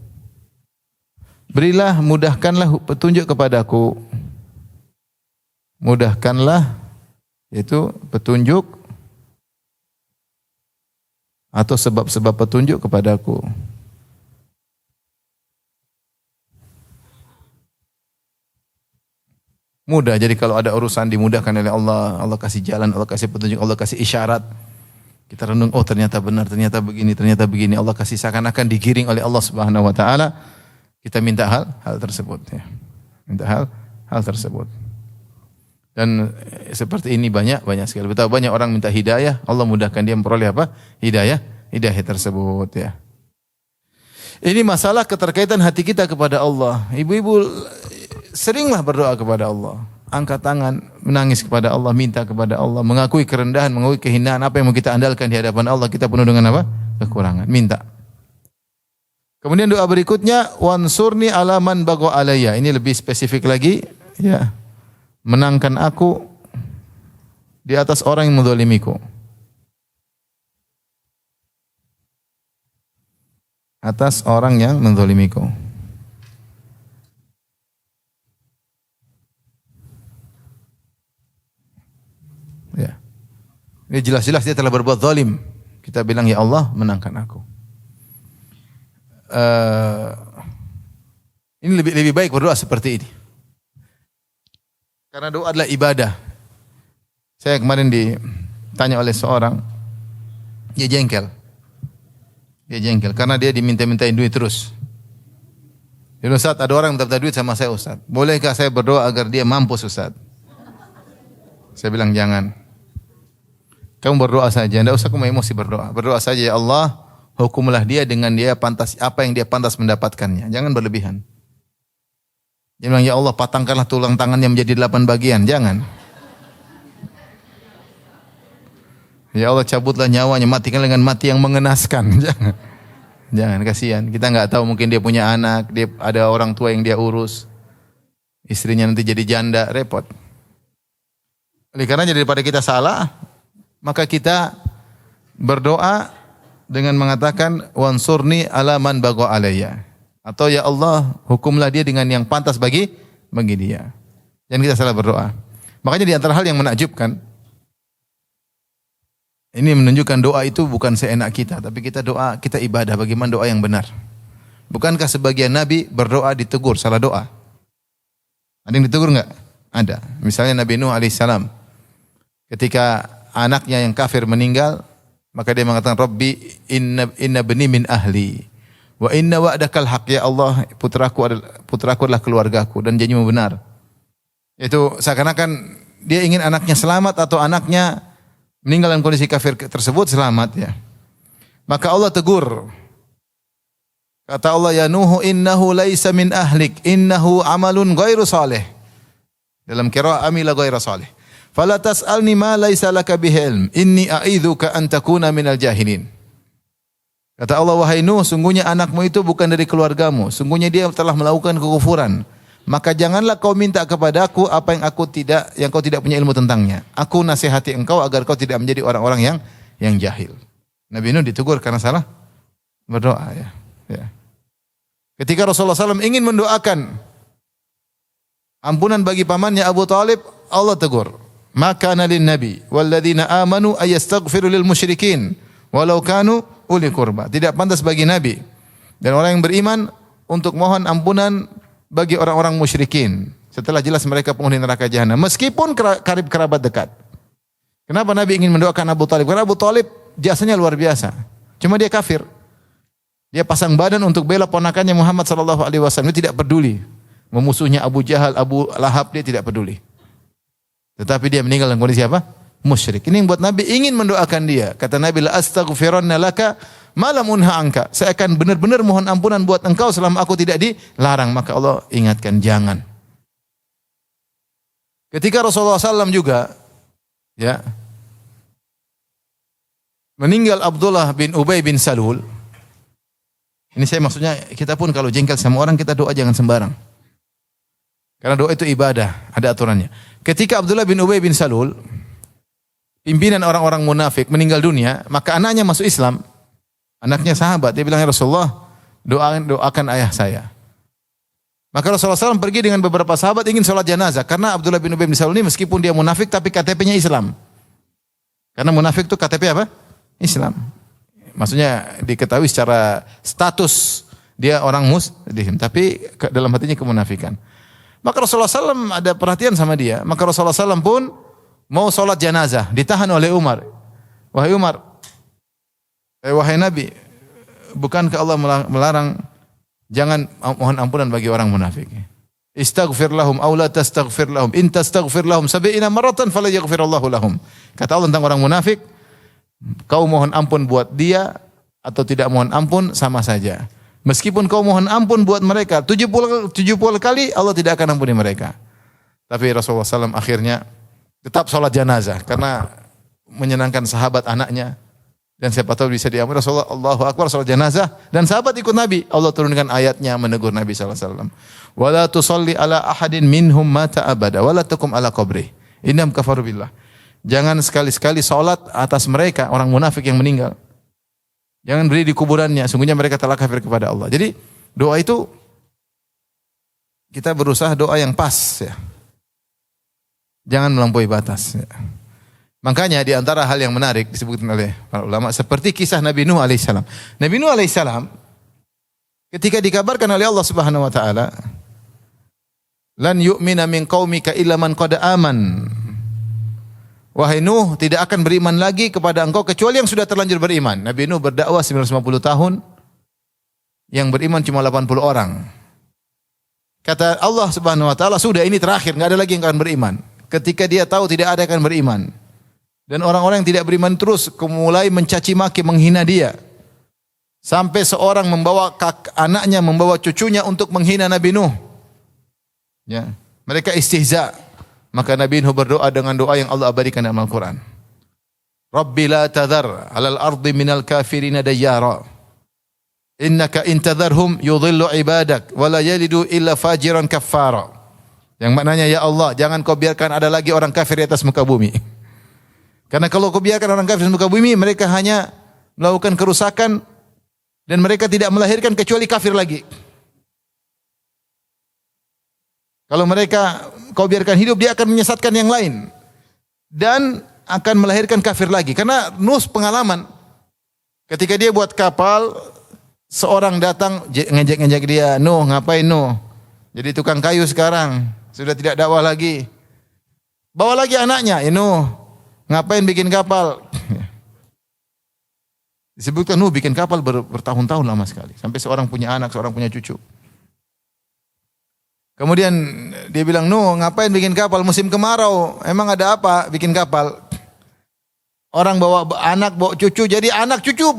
Berilah, mudahkanlah petunjuk kepadaku. Mudahkanlah itu petunjuk atau sebab-sebab petunjuk kepadaku. Mudah, jadi kalau ada urusan dimudahkan oleh Allah, Allah kasih jalan, Allah kasih petunjuk, Allah kasih isyarat. Kita renung, oh ternyata benar, ternyata begini, Allah kasih seakan-akan digiring oleh Allah Subhanahu wa taala. Kita minta hal tersebut ya. Minta hal tersebut. Dan seperti ini banyak sekali. Betapa banyak orang minta hidayah, Allah mudahkan dia memperoleh apa? Hidayah tersebut ya. Ini masalah keterkaitan hati kita kepada Allah. Ibu-ibu seringlah berdoa kepada Allah. Angkat tangan, menangis kepada Allah, minta kepada Allah, mengakui kerendahan, mengakui kehinaan, apa yang mau kita andalkan di hadapan Allah, kita penuh dengan apa? Kekurangan. Minta. Kemudian doa berikutnya, wansurni ala man bagha alayya. Ini lebih spesifik lagi, ya. Menangkan aku di atas orang yang menzalimiku. atas orang yang menzalimiku. Ya. Ini jelas-jelas dia telah berbuat zalim. Kita bilang, ya Allah, menangkan aku. Ini lebih baik berdoa seperti ini. Karena doa adalah ibadah. Saya kemarin ditanya oleh seorang, dia jengkel. Dia jengkel karena dia diminta-mintain duit terus. Jadi Ustaz, ada orang minta duit sama saya Ustaz. Bolehkah saya berdoa agar dia mampus Ustaz? Saya bilang jangan. Kamu berdoa saja, tidak usah kamu emosi berdoa. Berdoa saja, ya Allah, hukumlah dia dengan dia pantas apa yang dia pantas mendapatkannya. Jangan berlebihan. Jangan bilang, ya Allah, patangkanlah tulang tangannya menjadi 8 bagian. Jangan. Ya Allah, cabutlah nyawanya, matikan dengan mati yang mengenaskan. Jangan. Jangan, kasihan. Kita enggak tahu, mungkin dia punya anak, dia ada orang tua yang dia urus. Istrinya nanti jadi janda, repot. Oleh karena daripada kita salah, maka kita berdoa dengan mengatakan wansurni ala man bagha alayya. Atau ya Allah, hukumlah dia dengan yang pantas bagi dia. Jangan kita salah berdoa. Makanya di antara hal yang menakjubkan, ini menunjukkan doa itu bukan seenak kita, tapi kita doa, kita ibadah, bagaimana doa yang benar. Bukankah sebagian nabi berdoa ditegur salah doa? Ada yang ditegur enggak? Ada. Misalnya Nabi Nuh alaihissalam, ketika anaknya yang kafir meninggal, maka dia mengatakan, Rabbi inna bani min ahli, wa inna wa'dakal haq, ya Allah, putraku adalah keluargaku dan janjimu benar. Itu seakan-akan dia ingin anaknya selamat atau anaknya meninggal dalam kondisi kafir tersebut selamat ya. Maka Allah tegur. Kata Allah, ya Nuh innahu laisa min ahlik, innahu amalun ghairu salih. Dalam qiraah amila ghairu salih. Fala tas'alni ma laisa laka bihi ilm, inni a'idzuka an takuna minal jahilin. Kata Allah, wahai Nuh, sungguhnya anakmu itu bukan dari keluargamu, sungguhnya dia telah melakukan kekufuran. Maka janganlah kau minta kepadaku apa yang kau tidak punya ilmu tentangnya. Aku nasihati engkau agar kau tidak menjadi orang-orang yang jahil. Nabi Nuh ditegur karena salah berdoa ya. Ketika Rasulullah SAW ingin mendoakan ampunan bagi pamannya Abu Talib, Allah tegur. Maka nalin nabi walladzina amanu ayastaghfiru lil musyrikin walau kanu uli qurba. Tidak pantas bagi nabi dan orang yang beriman untuk mohon ampunan bagi orang-orang musyrikin setelah jelas mereka penghuni neraka jahanam meskipun karib kerabat dekat. Kenapa Nabi ingin mendoakan Abu Talib? Karena Abu Talib jasanya luar biasa. Cuma dia kafir. Dia pasang badan untuk bela ponakannya Muhammad sallallahu alaihi wasallam. Dia tidak peduli. Memusuhnya Abu Jahal, Abu Lahab, dia tidak peduli. Tetapi dia meninggal dalam kondisi apa? Musyrik. Ini yang buat Nabi ingin mendoakan dia. Kata Nabi, la astaghfiranna laka malam unha angka. Saya akan benar-benar mohon ampunan buat engkau selama aku tidak dilarang. Maka Allah ingatkan, jangan. Ketika Rasulullah SAW juga ya meninggal Abdullah bin Ubay bin Salul. Ini saya maksudnya, kita pun kalau jengkel sama orang, kita doa jangan sembarang. Karena doa itu ibadah, ada aturannya. Ketika Abdullah bin Ubay bin Salul, pimpinan orang-orang munafik, meninggal dunia, maka anaknya masuk Islam. Anaknya sahabat, dia bilang, ya Rasulullah, doakan ayah saya. Maka Rasulullah SAW pergi dengan beberapa sahabat ingin sholat jenazah. Karena Abdullah bin Ubay bin Salul ini meskipun dia munafik, tapi KTP-nya Islam. Karena munafik itu KTP apa? Islam. Maksudnya diketahui secara status dia orang muslim, tapi dalam hatinya kemunafikan. Maka Rasulullah SAW ada perhatian sama dia. Maka Rasulullah SAW pun mau sholat jenazah, ditahan oleh Umar. Wahai Umar, wahai Nabi, bukankah Allah melarang jangan mohon ampunan bagi orang munafik? Istaghfir lahum aw la tastaghfir lahum, in tastaghfir lahum 70 maratan fala yaghfirullahu lahum. Kata Allah tentang orang munafik, kau mohon ampun buat dia atau tidak mohon ampun sama saja. Meskipun kau mohon ampun buat mereka 70 kali, Allah tidak akan ampuni mereka. Tapi Rasulullah SAW akhirnya tetap sholat jenazah karena menyenangkan sahabat anaknya. Dan siapa tahu bisa diampuni. Rasulullah Allahu Akbar sholat jenazah dan sahabat ikut Nabi. Allah turunkan ayatnya menegur Nabi SAW. Wala tusalli ala ahadin minhum mata abada wala takum ala qabrih. Innahum kafaru billah. Jangan sekali-sekali sholat atas mereka orang munafik yang meninggal. Jangan berdiri di kuburannya, sungguhnya mereka telah kafir kepada Allah. Jadi doa itu kita berusaha doa yang pas ya. Jangan melampaui batas ya. Makanya di antara hal yang menarik disebutkan oleh para ulama seperti kisah Nabi Nuh alaihissalam. Nabi Nuh alaihissalam ketika dikabarkan oleh Allah Subhanahu wa taala, "Lan yu'mina min qaumika illa man qad aman." Wahai Nuh, tidak akan beriman lagi kepada engkau kecuali yang sudah terlanjur beriman. Nabi Nuh berdakwah 950 tahun, yang beriman cuma 80 orang. Kata Allah Subhanahu wa taala, sudah ini terakhir, enggak ada lagi yang akan beriman. Ketika dia tahu tidak ada yang akan beriman. Dan orang-orang yang tidak beriman terus mulai mencaci maki, menghina dia. Sampai seorang membawa anaknya, membawa cucunya untuk menghina Nabi Nuh. Ya, mereka istihza. Maka Nabi Nuh berdoa dengan doa yang Allah abadikan dalam Al-Quran. Rabbi la tadhar alal ardi minal kafirina dayyara. Innaka intadharhum yudhillu ibadak wa la yalidu illa fajiran kaffara. Yang maknanya, ya Allah, jangan kau biarkan ada lagi orang kafir di atas muka bumi. Karena kalau kau biarkan orang kafir di muka bumi, mereka hanya melakukan kerusakan dan mereka tidak melahirkan kecuali kafir lagi. Kalau mereka kau biarkan hidup, dia akan menyesatkan yang lain dan akan melahirkan kafir lagi. Karena Nuh pengalaman, ketika dia buat kapal, seorang datang ngejek-ngejek dia, Nuh ngapain Nuh? Jadi tukang kayu sekarang, sudah tidak dakwah lagi. Bawa lagi anaknya, Nuh ngapain bikin kapal? Disebutkan Nuh bikin kapal bertahun-tahun lama sekali. Sampai seorang punya anak, seorang punya cucu. Kemudian dia bilang, Nuh ngapain bikin kapal musim kemarau? Emang ada apa bikin kapal? Orang bawa anak, bawa cucu. Jadi anak cucu,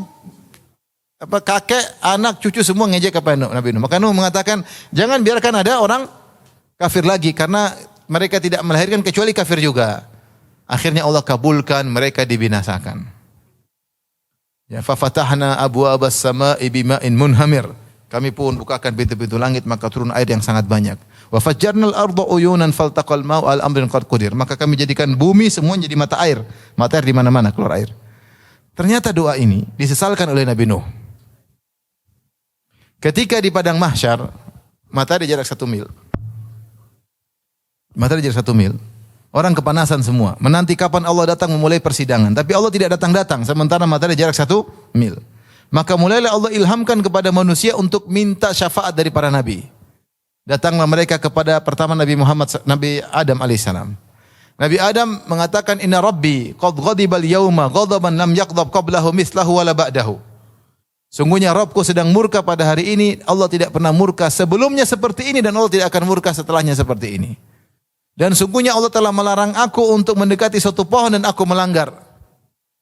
kakek, anak, cucu semua ngejek apa Nabi Nuh. Maka Nuh mengatakan, jangan biarkan ada orang kafir lagi. Karena mereka tidak melahirkan kecuali kafir juga. Akhirnya Allah kabulkan, mereka dibinasakan. Ya, fafatahna abwaabas samaa'i bima'in munhamir. Kami pun bukakan pintu-pintu langit, maka turun air yang sangat banyak. Wa fajjarnal arda uyunan faltaqal ma'u al amrin qad qadir. Maka kami jadikan bumi semua jadi mata air. Mata air di mana-mana keluar air. Ternyata doa ini disesalkan oleh Nabi Nuh. Ketika di padang mahsyar, matahari jarak 1 mil. Matahari jarak 1 mil. Orang kepanasan semua, menanti kapan Allah datang memulai persidangan. Tapi Allah tidak datang-datang, sementara matahari jarak 1 mil. Maka mulailah Allah ilhamkan kepada manusia untuk minta syafaat dari para nabi. Datanglah mereka kepada pertama Nabi Muhammad, Nabi Adam alaihissalam. Nabi Adam mengatakan, Inna Rabbi qad ghadibal yawma ghadaban lam yaghdab qablahu mislahu wala ba'dahu. Sungguhnya Rabbku sedang murka pada hari ini. Allah tidak pernah murka sebelumnya seperti ini dan Allah tidak akan murka setelahnya seperti ini. Dan sungguhnya Allah telah melarang aku untuk mendekati suatu pohon dan aku melanggar.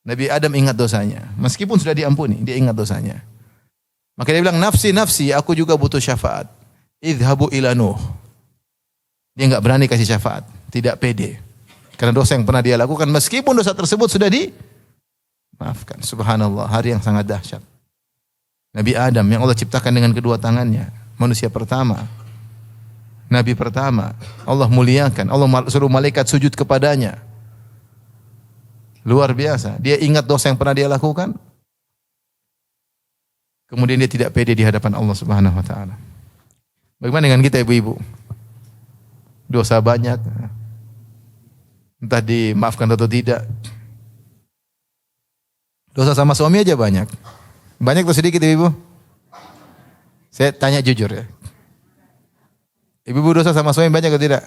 Nabi Adam ingat dosanya. Meskipun sudah diampuni, dia ingat dosanya. Maka dia bilang, nafsi, nafsi, aku juga butuh syafaat. Idhabu ila Nuh. Dia enggak berani kasih syafaat. Tidak pede. Karena dosa yang pernah dia lakukan, meskipun dosa tersebut sudah dimaafkan. Subhanallah, hari yang sangat dahsyat. Nabi Adam yang Allah ciptakan dengan kedua tangannya. Manusia pertama. Nabi pertama. Allah muliakan. Allah suruh malaikat sujud kepadanya. Luar biasa. Dia ingat dosa yang pernah dia lakukan. Kemudian dia tidak pede di hadapan Allah Subhanahu wa taala. Bagaimana dengan kita ibu-ibu? Dosa banyak. Entah dimaafkan atau tidak. Dosa sama suami aja banyak. Banyak atau sedikit ibu? Saya tanya jujur ya. Ibu-ibu dosa sama suami banyak atau tidak?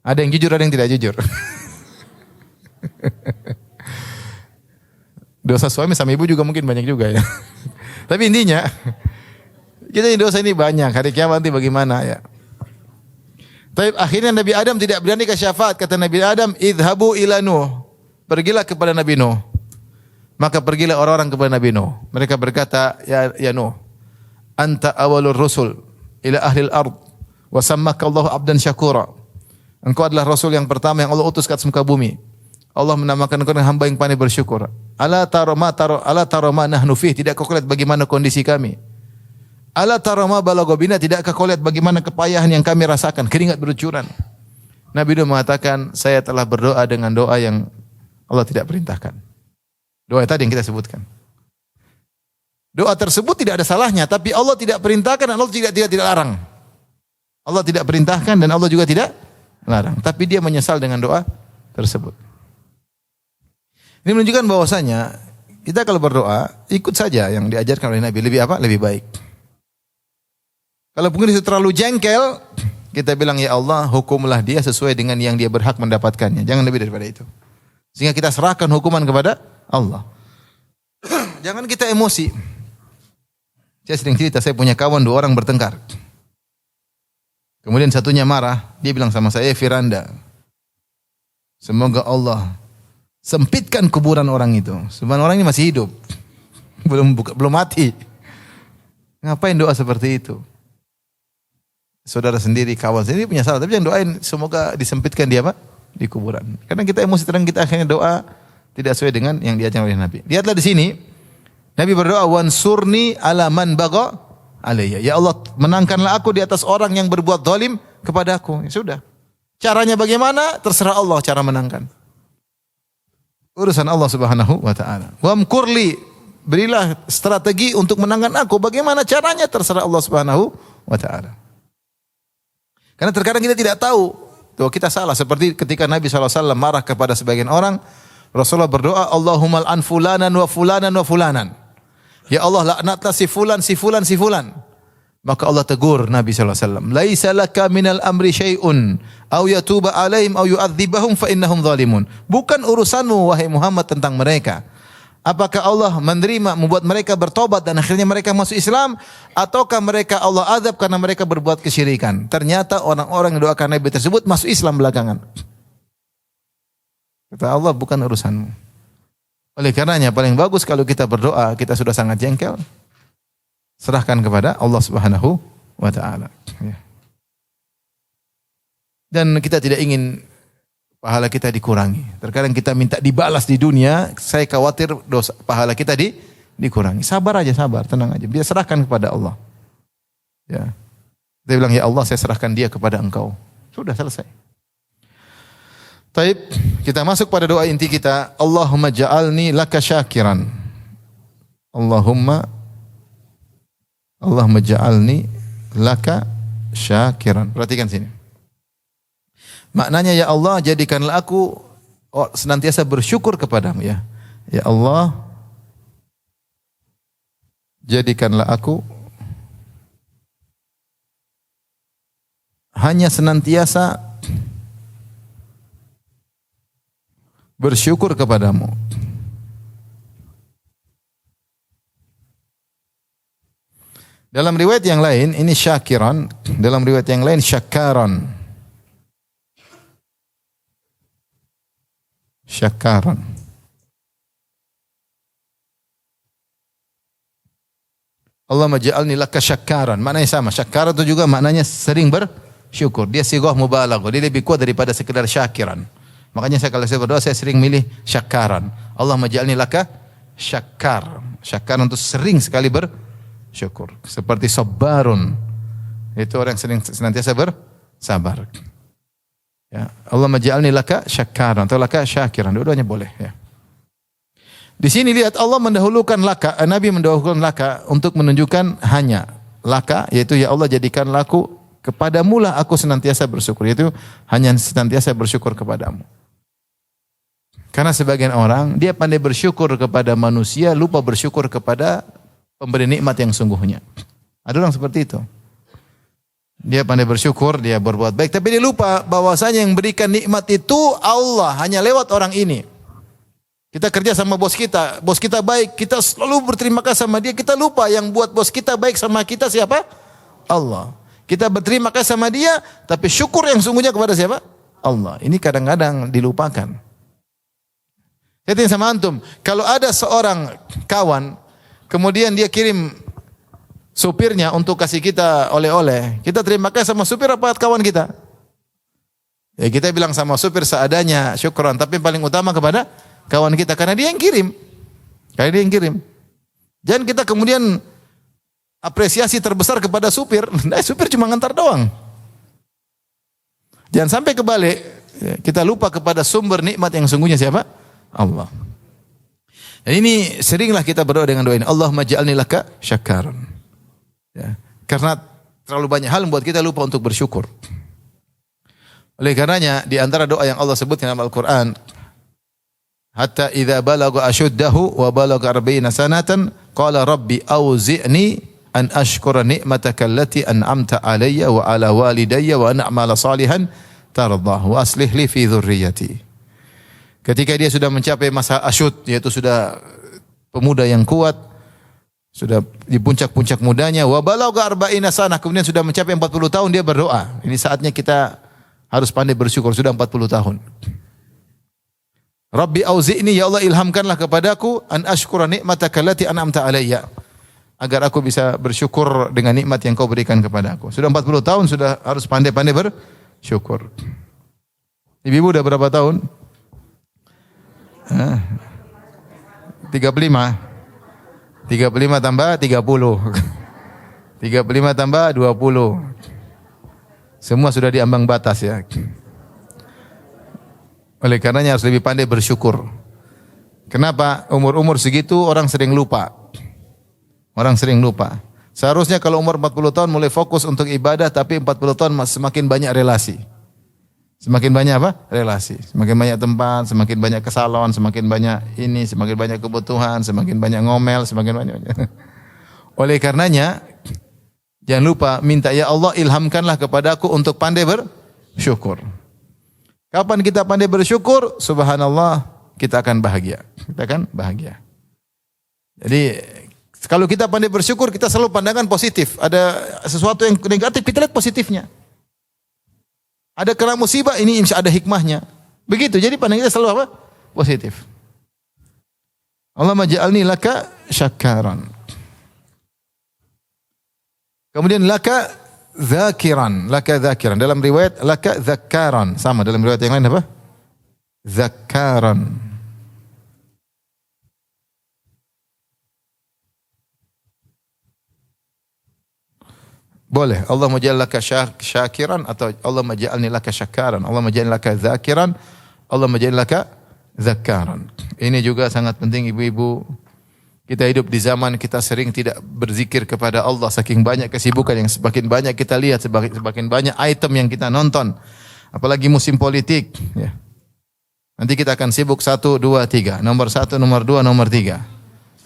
Ada yang jujur, ada yang tidak jujur. Dosa suami sama ibu juga mungkin banyak juga ya. Tapi intinya kita dosa ini banyak. Hari kiamat nanti bagaimana ya? Tapi akhirnya Nabi Adam tidak berani ke syafaat. Kata Nabi Adam, idhabu ila Nuh. Pergilah kepada Nabi Nuh. Maka pergilah orang-orang kepada Nabi Nuh. Mereka berkata, ya Nuh, anta awalur rusul ila ahlil ard wa sammaka Allahu abdan syakura. Engkau adalah rasul yang pertama yang Allah utus ke atas muka bumi. Allah menamakan engkau dengan hamba yang pandai bersyukur. Ala tara ma nahnu fih, tidak kau lihat bagaimana kondisi kami. Ala tara ma balagha bina, tidak kau lihat bagaimana kepayahan yang kami rasakan, keringat bercucuran. Nabi Nuh mengatakan, saya telah berdoa dengan doa yang Allah tidak perintahkan. Doa tadi yang kita sebutkan. Doa tersebut tidak ada salahnya, tapi Allah tidak perintahkan dan Allah tidak larang. Allah tidak perintahkan dan Allah juga tidak larang, tapi dia menyesal dengan doa tersebut. Ini menunjukkan bahwasanya kita kalau berdoa ikut saja yang diajarkan oleh Nabi, lebih apa? Lebih baik. Kalau mungkin itu terlalu jengkel, kita bilang ya Allah, hukumlah dia sesuai dengan yang dia berhak mendapatkannya. Jangan lebih daripada itu. Sehingga kita serahkan hukuman kepada Allah. Jangan kita emosi. Saya sering cerita, saya punya kawan 2 orang bertengkar. Kemudian satunya marah, dia bilang sama saya, Firanda, semoga Allah sempitkan kuburan orang itu. Sebenarnya orang ini masih hidup, belum mati. Ngapain doa seperti itu? Saudara sendiri, kawan sendiri punya salah, tapi jangan doain semoga disempitkan dia di kuburan. Karena kita emosi terang, kita akhirnya doa tidak sesuai dengan yang diajarkan oleh Nabi. Lihatlah di sini. Nabi berdoa, wansurni ala man baga alayya. Ya Allah, menangkanlah aku di atas orang yang berbuat zalim kepada aku. Ya sudah. Caranya bagaimana? Terserah Allah cara menangkan. Urusan Allah Subhanahu wa taala. Wamkurli, berilah strategi untuk menangkan aku. Bagaimana caranya? Terserah Allah Subhanahu wa taala. Karena terkadang kita tidak tahu bahwa kita salah. Seperti ketika Nabi SAW marah kepada sebagian orang, Rasulullah berdoa, Allahumma al'an fulanan wa fulanan wa fulanan. Ya Allah, laknatlah si fulan, si fulan, si fulan. Maka Allah tegur Nabi SAW. Laisa laka minal amri syai'un. Au yatuba alaihim au yu'adzibahum fa innahum zalimun. Bukan urusanmu, wahai Muhammad, tentang mereka. Apakah Allah menerima, membuat mereka bertobat dan akhirnya mereka masuk Islam? Ataukah mereka Allah azab karena mereka berbuat kesyirikan? Ternyata orang-orang yang doakan Nabi tersebut masuk Islam belakangan. Kata Allah, bukan urusanmu. Oleh karenanya paling bagus kalau kita berdoa, kita sudah sangat jengkel, serahkan kepada Allah Subhanahu wa taala. Ya. Dan kita tidak ingin pahala kita dikurangi. Terkadang kita minta dibalas di dunia, saya khawatir dosa pahala kita dikurangi. Sabar aja, sabar, tenang aja. Biar serahkan kepada Allah. Ya. Dia bilang, ya Allah, saya serahkan dia kepada Engkau. Sudah selesai. Taib, kita masuk pada doa inti kita. Allahumma ja'alni laka syakiran. Allahumma ja'alni laka syakiran. Perhatikan sini. Maknanya, ya Allah, jadikanlah aku senantiasa bersyukur kepadamu, ya. Ya Allah, jadikanlah aku hanya senantiasa bersyukur kepadamu. Dalam riwayat yang lain ini syakiran, dalam riwayat yang lain syakaran. Syakaran. Allah maj'alni laka syakaran. Maknanya sama. Syakaran itu juga maknanya sering bersyukur. Dia sighah mubalaghah. Dia lebih kuat daripada sekedar syakiran. Makanya kalau saya berdoa saya sering milih syakaran. Allah maj'alni laka syakar. Syakar untuk sering sekali bersyukur. Seperti sabarun. Itu orang yang sering senantiasa bersabar. Ya, Allah maj'alni laka syakaran atau laka syakiran. Dua-duanya boleh, ya. Di sini lihat Allah mendahulukan laka, Nabi mendahulukan laka untuk menunjukkan hanya laka, yaitu ya Allah jadikanlah aku kepadamu lah aku senantiasa bersyukur. Yaitu hanya senantiasa bersyukur kepadamu. Karena sebagian orang dia pandai bersyukur kepada manusia, lupa bersyukur kepada pemberi nikmat yang sungguhnya. Ada orang seperti itu. Dia pandai bersyukur, dia berbuat baik, tapi dia lupa bahwasanya yang berikan nikmat itu Allah, hanya lewat orang ini. Kita kerja sama bos kita baik, kita selalu berterima kasih sama dia, kita lupa yang buat bos kita baik sama kita siapa? Allah. Kita berterima kasih sama dia, tapi syukur yang sungguhnya kepada siapa? Allah. Ini kadang-kadang dilupakan. Saya tanya sama antum, kalau ada seorang kawan, kemudian dia kirim supirnya untuk kasih kita oleh-oleh, kita terima kasih sama supir apa kawan kita? Ya kita bilang sama supir seadanya, syukran, tapi paling utama kepada kawan kita, karena dia yang kirim. Karena dia yang kirim. Jangan kita kemudian apresiasi terbesar kepada supir, nah supir cuma ngantar doang. Jangan sampai kebalik, kita lupa kepada sumber nikmat yang sungguhnya siapa? Allah. Dan ini seringlah kita berdoa dengan doa ini. Allahumma ja'alni laka syakaran. Ya. Karena terlalu banyak hal membuat kita lupa untuk bersyukur. Oleh karenanya di antara doa yang Allah sebutkan dalam Al-Qur'an, hatta idza balagha ashuddahu wa balagha 40 sanatan qala rabbi auzi'ni an ashkura ni'mataka allati an'amta alayya wa ala walidayya wa an a'mala salihan tardah wa aslih li fi dhurriyyati. Ketika dia sudah mencapai masa asyud, yaitu sudah pemuda yang kuat, sudah di puncak-puncak mudanya, wa balagha 40 sanah, kemudian sudah mencapai 40 tahun dia berdoa. Ini saatnya kita harus pandai bersyukur, sudah 40 tahun. Rabbi auzi'ni, ya Allah ilhamkanlah kepadaku an ashkura ni'mataka allati an'amta alayya, agar aku bisa bersyukur dengan nikmat yang kau berikan kepadaku. Sudah 40 tahun sudah harus pandai-pandai bersyukur. Ibu udah berapa tahun? 35. 35 tambah 30. 35 tambah 20. Semua sudah di ambang batas ya. Oleh karenanya harus lebih pandai bersyukur. Kenapa? Umur-umur segitu orang sering lupa. Orang sering lupa. Seharusnya kalau umur 40 tahun mulai fokus untuk ibadah, tapi 40 tahun semakin banyak relasi. Semakin banyak apa? Relasi. Semakin banyak tempat, semakin banyak ke salon, semakin banyak ini, semakin banyak kebutuhan, semakin banyak ngomel, semakin banyak. Oleh karenanya, jangan lupa minta, ya Allah ilhamkanlah kepadaku untuk pandai bersyukur. Kapan kita pandai bersyukur, subhanallah, kita akan bahagia. Kita akan bahagia. Jadi, kalau kita pandai bersyukur, kita selalu pandangan positif. Ada sesuatu yang negatif, kita lihat positifnya. Ada kena musibah, ini insya ada hikmahnya. Begitu, jadi pandangan kita selalu apa? Positif. Allahumma ja'alni laka syakaran. Kemudian laka dzakiran, laka dzakiran. Dalam riwayat laka dzakkaran, sama dalam riwayat yang lain apa? Dzakkaran. Boleh. Allahumma ja'al laka syakiran atau Allahumma ja'alni laka syakaran. Allahumma ja'al laka dzakiran. Allahumma ja'al laka dzakkaran. Ini juga sangat penting ibu-ibu. Kita hidup di zaman kita sering tidak berzikir kepada Allah, saking banyak kesibukan yang semakin banyak kita lihat, semakin banyak item yang kita nonton. Apalagi musim politik, ya. Nanti kita akan sibuk 1, 2, 3. Nomor 1, nomor 2, nomor 3.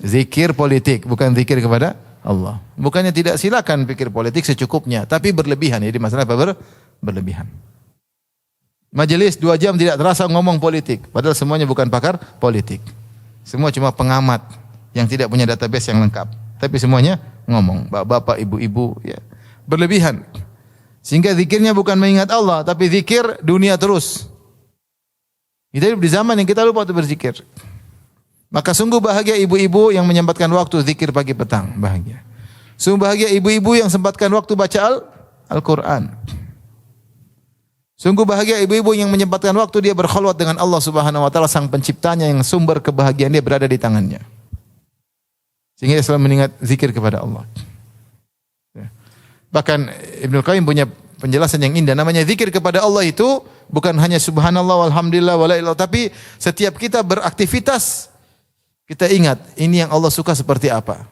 Zikir politik, bukan zikir kepada Allah. Bukannya tidak, silakan pikir politik secukupnya, tapi berlebihan. Jadi masalah apa? Berlebihan. Majelis 2 jam tidak terasa ngomong politik, padahal semuanya bukan pakar politik. Semua cuma pengamat yang tidak punya database yang lengkap. Tapi semuanya ngomong, bapak-bapak, ibu-ibu, ya. Berlebihan. Sehingga zikirnya bukan mengingat Allah, tapi zikir dunia terus. Kita hidup di zaman yang kita lupa untuk berzikir. Maka sungguh bahagia ibu-ibu yang menyempatkan waktu zikir pagi petang, bahagia. Sungguh bahagia ibu-ibu yang sempatkan waktu baca Al-Quran. Sungguh bahagia ibu-ibu yang menyempatkan waktu dia berkhulwat dengan Allah Subhanahu wa taala, sang penciptanya yang sumber kebahagiaan dia berada di tangannya. Sehingga dia selalu mengingat zikir kepada Allah. Bahkan Ibnu Qayyim punya penjelasan yang indah, namanya zikir kepada Allah itu bukan hanya subhanallah walhamdulillah wala ilaha, tapi setiap kita beraktivitas kita ingat ini yang Allah suka seperti apa.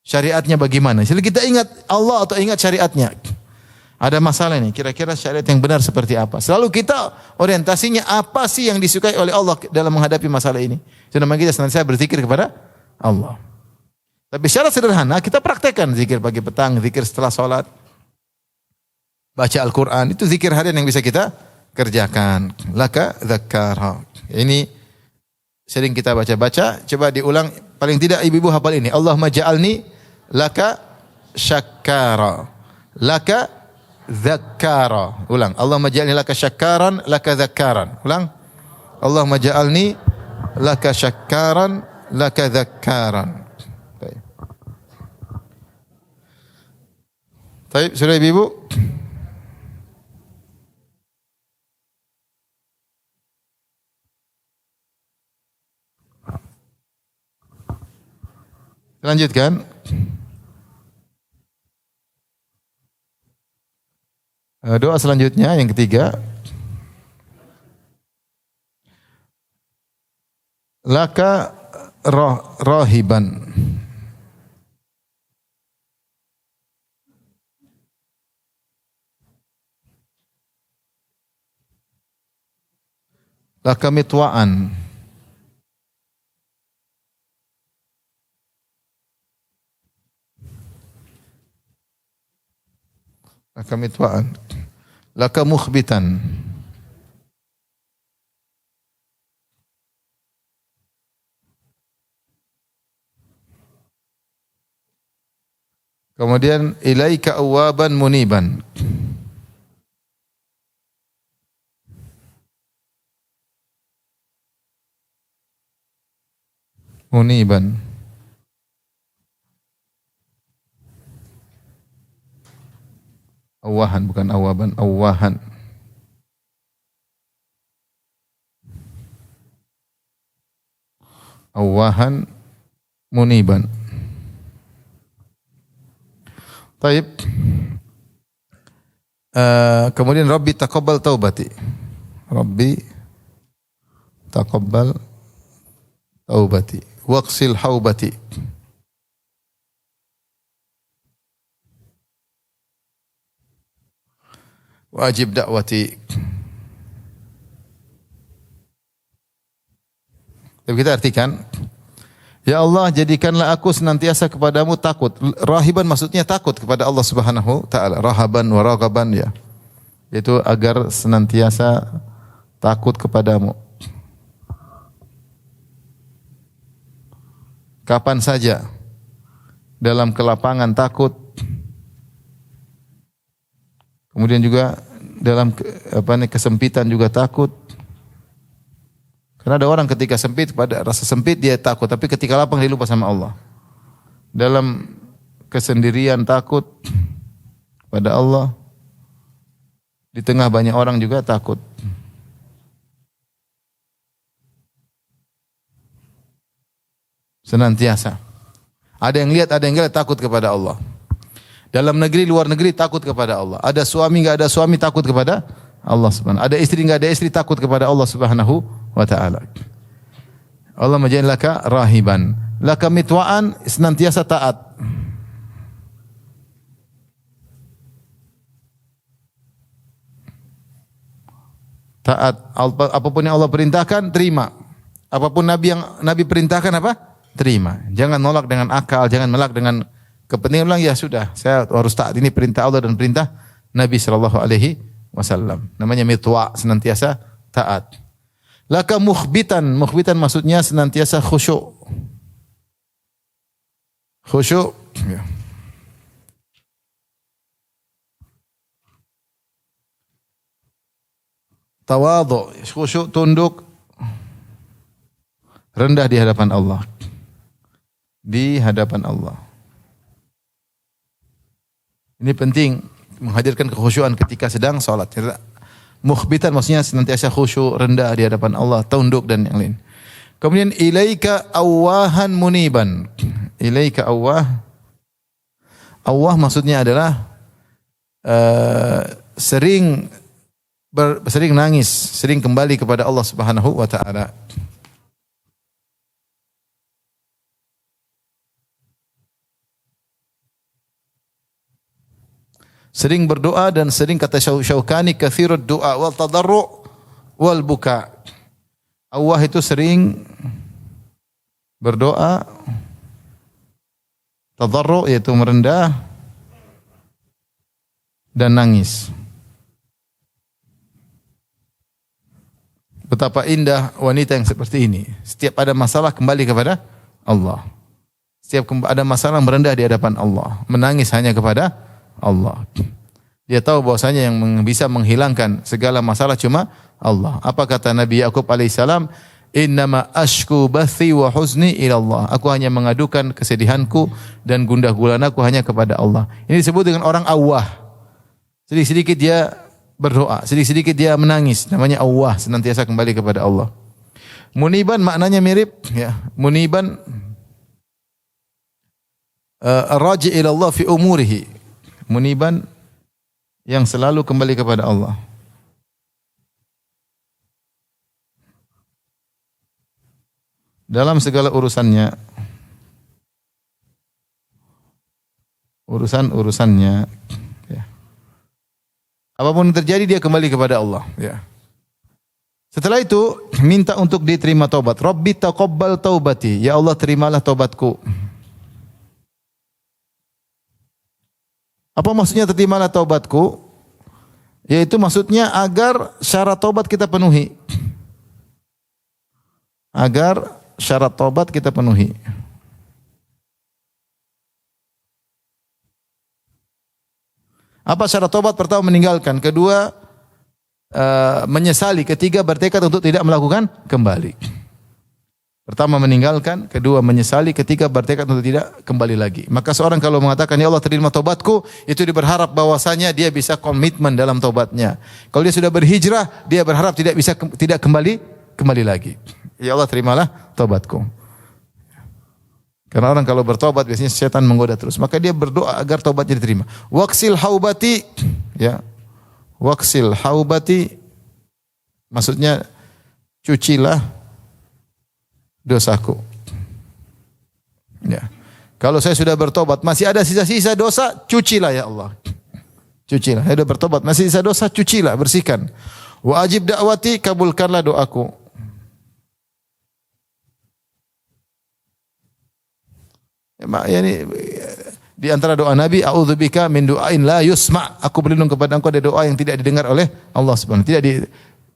Syariatnya bagaimana? Jadi kita ingat Allah atau ingat syariatnya. Ada masalah ini, kira-kira syariat yang benar seperti apa? Selalu kita orientasinya apa sih yang disukai oleh Allah dalam menghadapi masalah ini. Sedangkan kita senantiasa berzikir kepada Allah. Tapi secara sederhana kita praktekkan zikir pagi petang, zikir setelah sholat, baca Al-Quran, itu zikir harian yang bisa kita kerjakan. Laka dzakkara. Ini sering kita baca-baca, coba diulang, paling tidak ibu-ibu hafal ini. Allahumma ja'alni laka syakkara, laka dzakkara. Ulang. Allahumma ja'alni laka syakkaran, laka dzakkaran. Ulang. Allahumma ja'alni laka syakkaran, laka dzakkaran. Baik, sudah ibu-ibu? Lanjutkan. Doa selanjutnya yang ketiga. Laka rahiban. Laka mitwa'an. Laka mitwa'an. Laka mukhbitan. Kemudian ilaika awaban muniban. Muniban. Awahan bukan awaban, awahan. Awahan muniban. Taib. Kemudian Rabbi taqabbal taubati. Rabbi taqabbal taubati. Waqsil haubati. Wajib dakwati. Tapi kita artikan, ya Allah, jadikanlah aku senantiasa kepadamu takut. Rahiban maksudnya takut kepada Allah Subhanahu wa taala. Rahaban wa raghaban ya. Itu agar senantiasa takut kepadamu. Kapan saja dalam kelapangan takut. Kemudian juga dalam kesempitan juga takut. Karena ada orang ketika sempit, pada rasa sempit dia takut, tapi ketika lapang dia lupa sama Allah. Dalam kesendirian takut pada Allah. Di tengah banyak orang juga takut. Senantiasa. Ada yang lihat, ada yang enggak takut kepada Allah. Dalam negeri, luar negeri takut kepada Allah. Ada suami, enggak ada suami takut kepada Allah Subhanahu. Ada istri, enggak ada istri takut kepada Allah Subhanahu wa ta'ala. Allah menjadikan laka rahiban. Laka mitwa'an, senantiasa taat. Taat. Apapun yang Allah perintahkan, terima. Apapun Nabi perintahkan apa? Terima. Jangan nolak dengan akal, jangan nolak dengan kepentingan. Bilang, ya sudah, saya harus taat. Ini perintah Allah dan perintah Nabi sallallahu alaihi wasallam. Namanya mitwa', senantiasa taat. Laka mukhbitan. Mukhbitan maksudnya senantiasa khusyuk. Khusyuk. Ya. Tawadhu. Khusyuk, tunduk. Rendah di hadapan Allah. Di hadapan Allah. Ini penting. Menghadirkan kekhusyuan ketika sedang salat. Mukhbitan maksudnya senantiasa khusyuk, rendah di hadapan Allah, tunduk dan yang lain. Kemudian ilaika awahan muniban. Ilaika awah. Awah maksudnya adalah sering nangis, sering kembali kepada Allah Subhanahu wa taala. Sering berdoa dan sering kata Syaukani katsirud doa wal tadarru wal buka. Allah itu sering berdoa, tadarru yaitu merendah dan nangis. Betapa indah wanita yang seperti ini. Setiap ada masalah kembali kepada Allah. Setiap ada masalah merendah di hadapan Allah, menangis hanya kepada Allah. Dia tahu bahwasanya yang bisa menghilangkan segala masalah cuma Allah. Apa kata Nabi Yakub alaihissalam? Innama ashku bathi wa huzni ila Allah. Aku hanya mengadukan kesedihanku dan gundah gulanaku hanya kepada Allah. Ini disebut dengan orang awah. Sedikit-sedikit dia berdoa, sedikit-sedikit dia menangis. Namanya awah, senantiasa kembali kepada Allah. Muniban maknanya mirip, ya. Muniban raji ila Allah fi umurihi. Muniban yang selalu kembali kepada Allah. dalam segala urusannya. Urusan-urusannya, ya. Apapun yang terjadi dia kembali kepada Allah, ya. Setelah itu minta untuk diterima taubat. Rabbi taqabbal taubati. Ya Allah, terimalah taubatku. Apa maksudnya terimalah taubatku? Yaitu maksudnya agar syarat taubat kita penuhi. Agar syarat taubat kita penuhi. Apa syarat taubat? Pertama, meninggalkan. Kedua, menyesali. Ketiga, bertekad untuk tidak melakukan kembali. Pertama, meninggalkan. Kedua, menyesali. Ketiga, bertekad untuk tidak kembali lagi. Maka seorang kalau mengatakan, ya Allah terima taubatku, itu dia berharap bahwasanya dia bisa komitmen dalam taubatnya. Kalau dia sudah berhijrah, dia berharap tidak kembali lagi. Ya Allah terimalah taubatku. Karena orang kalau bertobat biasanya setan menggoda terus. Maka dia berdoa agar taubatnya diterima. Waqsil haubati, ya. Waqsil haubati maksudnya cucilah dosaku. Ya. Kalau saya sudah bertobat masih ada sisa-sisa dosa, cucilah ya Allah. Cucilah. Saya sudah bertobat masih sisa dosa, cucilah, bersihkan. Wa ajib da'wati, kabulkanlah doaku. Ya, ini di antara doa Nabi, a'udzubika min du'ain la yusma'. Aku berlindung kepada Engkau dari doa yang tidak didengar oleh Allah Subhanahu wa taala.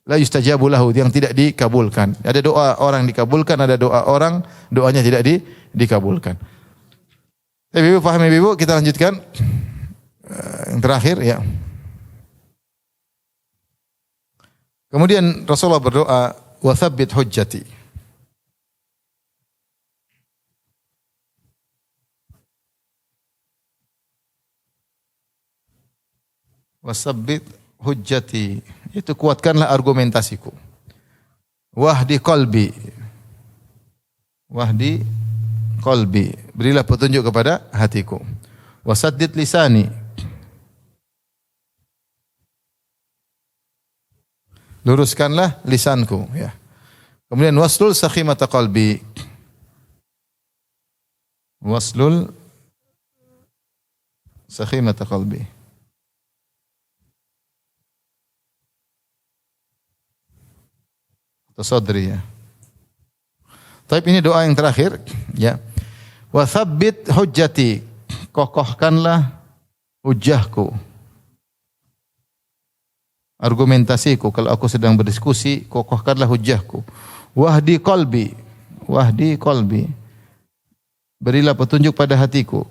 La yustajabu lahu, yang tidak dikabulkan. Ada doa orang dikabulkan, ada doa orang doanya tidak dikabulkan. Ibu paham Ibu? Kita lanjutkan yang terakhir ya. Kemudian Rasulullah berdoa, wa tsabbit hujjati. Wasabbit hujjati, itu kuatkanlah argumentasiku. Wahdi qalbi, wahdi qalbi, berilah petunjuk kepada hatiku. Wasaddid lisani, luruskanlah lisanku, ya. Kemudian waslul sakhimata qalbi, waslul sakhimata qalbi. Sadri, ya. Tapi ini doa yang terakhir, ya. Wa tsabbit hujjati, kokohkanlah hujjahku. Argumentasiku kalau aku sedang berdiskusi, kokohkanlah hujjahku. Wahdi qalbi, wahdi qalbi. Berilah petunjuk pada hatiku.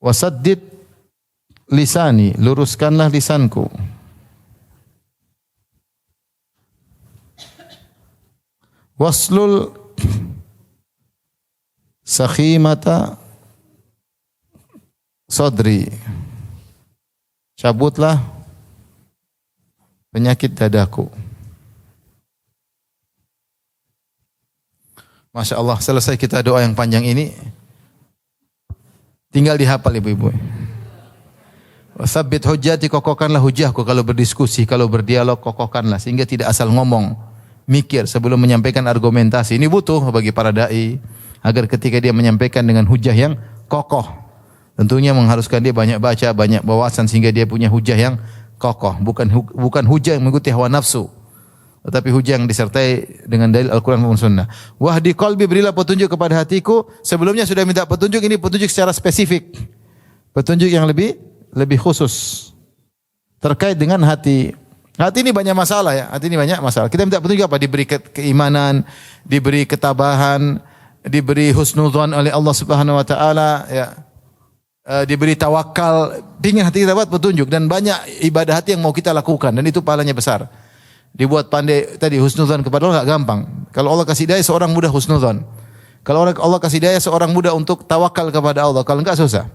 Wasaddid lisani, luruskanlah lisanku. Waslul sakhimata sadri, cabutlah penyakit dadaku. Masya Allah, selesai kita doa yang panjang ini, tinggal dihafal ibu-ibu. Tsabbit hujjati, kokohkanlah hujahku. Kalau berdiskusi, kalau berdialog, kokohkanlah sehingga tidak asal ngomong, mikir sebelum menyampaikan argumentasi. Ini butuh bagi para dai agar ketika dia menyampaikan dengan hujah yang kokoh, tentunya mengharuskan dia banyak baca, banyak wawasan sehingga dia punya hujah yang kokoh, bukan hujah yang mengikuti hawa nafsu, tetapi hujah yang disertai dengan dalil Al-Qur'an maupun Sunnah. Wahdi qalbi, berilah petunjuk kepada hatiku. Sebelumnya sudah minta petunjuk, ini petunjuk secara spesifik, petunjuk yang lebih khusus terkait dengan hati. Hati ini banyak masalah, ya. Hati ini banyak masalah. Kita minta petunjuk apa? Diberi keimanan, diberi ketabahan, diberi husnudzon oleh Allah Subhanahu wa taala, ya. Diberi tawakal. Ingin hati kita dapat petunjuk, dan banyak ibadah hati yang mau kita lakukan, dan itu pahalanya besar. Dibuat pandai tadi, husnudzon kepada Allah enggak gampang. Kalau Allah kasih daya, seorang mudah husnudzon. Kalau Allah kasih daya, seorang mudah untuk tawakal kepada Allah. Kalau enggak susah.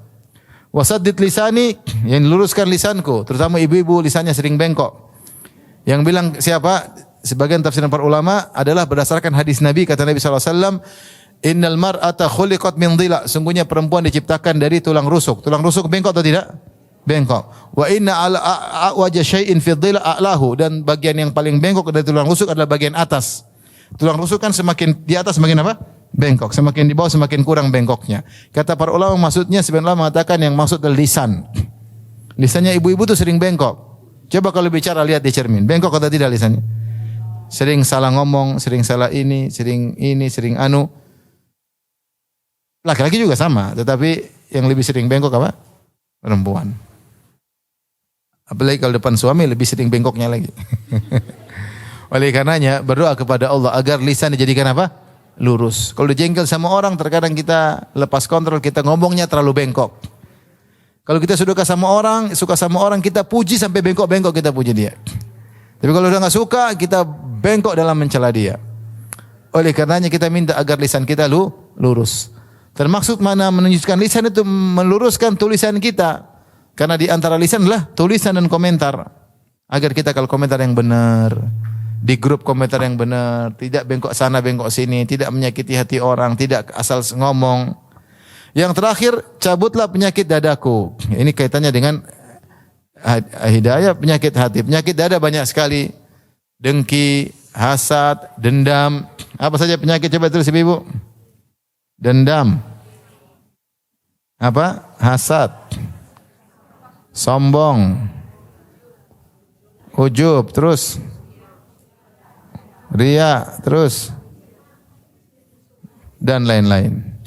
Wasaddid lisani, yang luruskan lisanku, terutama ibu-ibu lisannya sering bengkok. Yang bilang siapa? Sebagian tafsiran para ulama adalah berdasarkan hadis Nabi, kata Nabi SAW, innal mar'ata khuliqat min dhila, sungguhnya perempuan diciptakan dari tulang rusuk. Tulang rusuk bengkok atau tidak? bengkok. Wa inna ala wajah syai'in fi dhil a'lahu, dan bagian yang paling bengkok dari tulang rusuk adalah bagian atas. Tulang rusuk kan semakin di atas semakin apa? Bengkok. Semakin di bawah semakin kurang bengkoknya. Kata para ulama maksudnya, sebenarnya mengatakan yang maksud adalah lisan. Lisannya ibu-ibu tuh sering bengkok. Coba kalau bicara lihat di cermin, bengkok atau tidak lisannya? Sering salah ngomong, sering salah ini, sering anu. Laki-laki juga sama, tetapi yang lebih sering bengkok apa? Perempuan. Apalagi kalau depan suami lebih sering bengkoknya lagi. Oleh karenanya berdoa kepada Allah agar lisan dijadikan apa? Lurus. Kalau dijengkel sama orang terkadang kita lepas kontrol, kita ngomongnya terlalu bengkok. Kalau kita suka sama orang kita puji sampai bengkok-bengkok kita puji dia. Tapi kalau udah enggak suka kita bengkok dalam mencela dia. Oleh karenanya kita minta agar lisan kita lurus. Termaksud mana menunjukkan lisan itu meluruskan tulisan kita. Karena di antara lisan adalah tulisan dan komentar. Agar kita kalau komentar yang benar, di grup komentar yang benar, tidak bengkok sana bengkok sini, tidak menyakiti hati orang, tidak asal ngomong. Yang terakhir, cabutlah penyakit dadaku. Ini kaitannya dengan hidayah penyakit hati. Penyakit dada banyak sekali. Dengki, hasad, dendam. Apa saja penyakit, coba tulis Ibu. Dendam. Apa? Hasad. Sombong. Ujub, terus. Riya, terus. Dan lain-lain.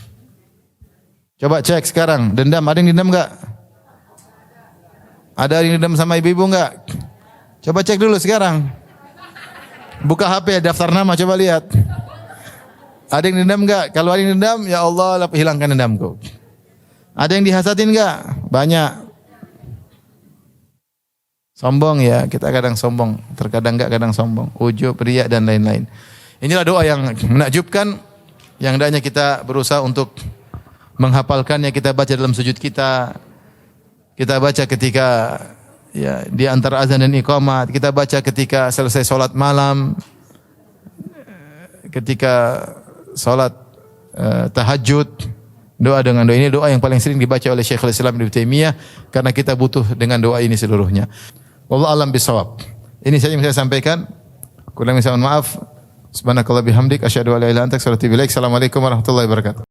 Coba cek sekarang, dendam, ada yang dendam enggak? Ada yang dendam sama ibu-ibu enggak? Coba cek dulu sekarang. Buka HP, daftar nama, coba lihat. Ada yang dendam enggak? Kalau ada yang dendam, ya Allah hilangkan dendamku. Ada yang dihasadin enggak? Banyak. Sombong ya, kita kadang sombong, terkadang enggak, kadang sombong. Ujub, riya dan lain-lain. Inilah doa yang menakjubkan, yang hendaknya kita berusaha untuk menghafalkannya, kita baca dalam sujud kita. Kita baca ketika ya di antara azan dan iqamat, kita baca ketika selesai salat malam, ketika salat tahajud. Doa dengan doa ini doa yang paling sering dibaca oleh Syekhul Islam Ibnu Taimiyah karena kita butuh dengan doa ini seluruhnya. Wallahu a'lam bishawab. Ini saja yang saya sampaikan. Kurang saya mohon maaf. Subhanakallah bihamdik asyhadu an la ilaha illa anta astaghfiruka wa atubu ilaik. Assalamualaikum warahmatullahi wabarakatuh.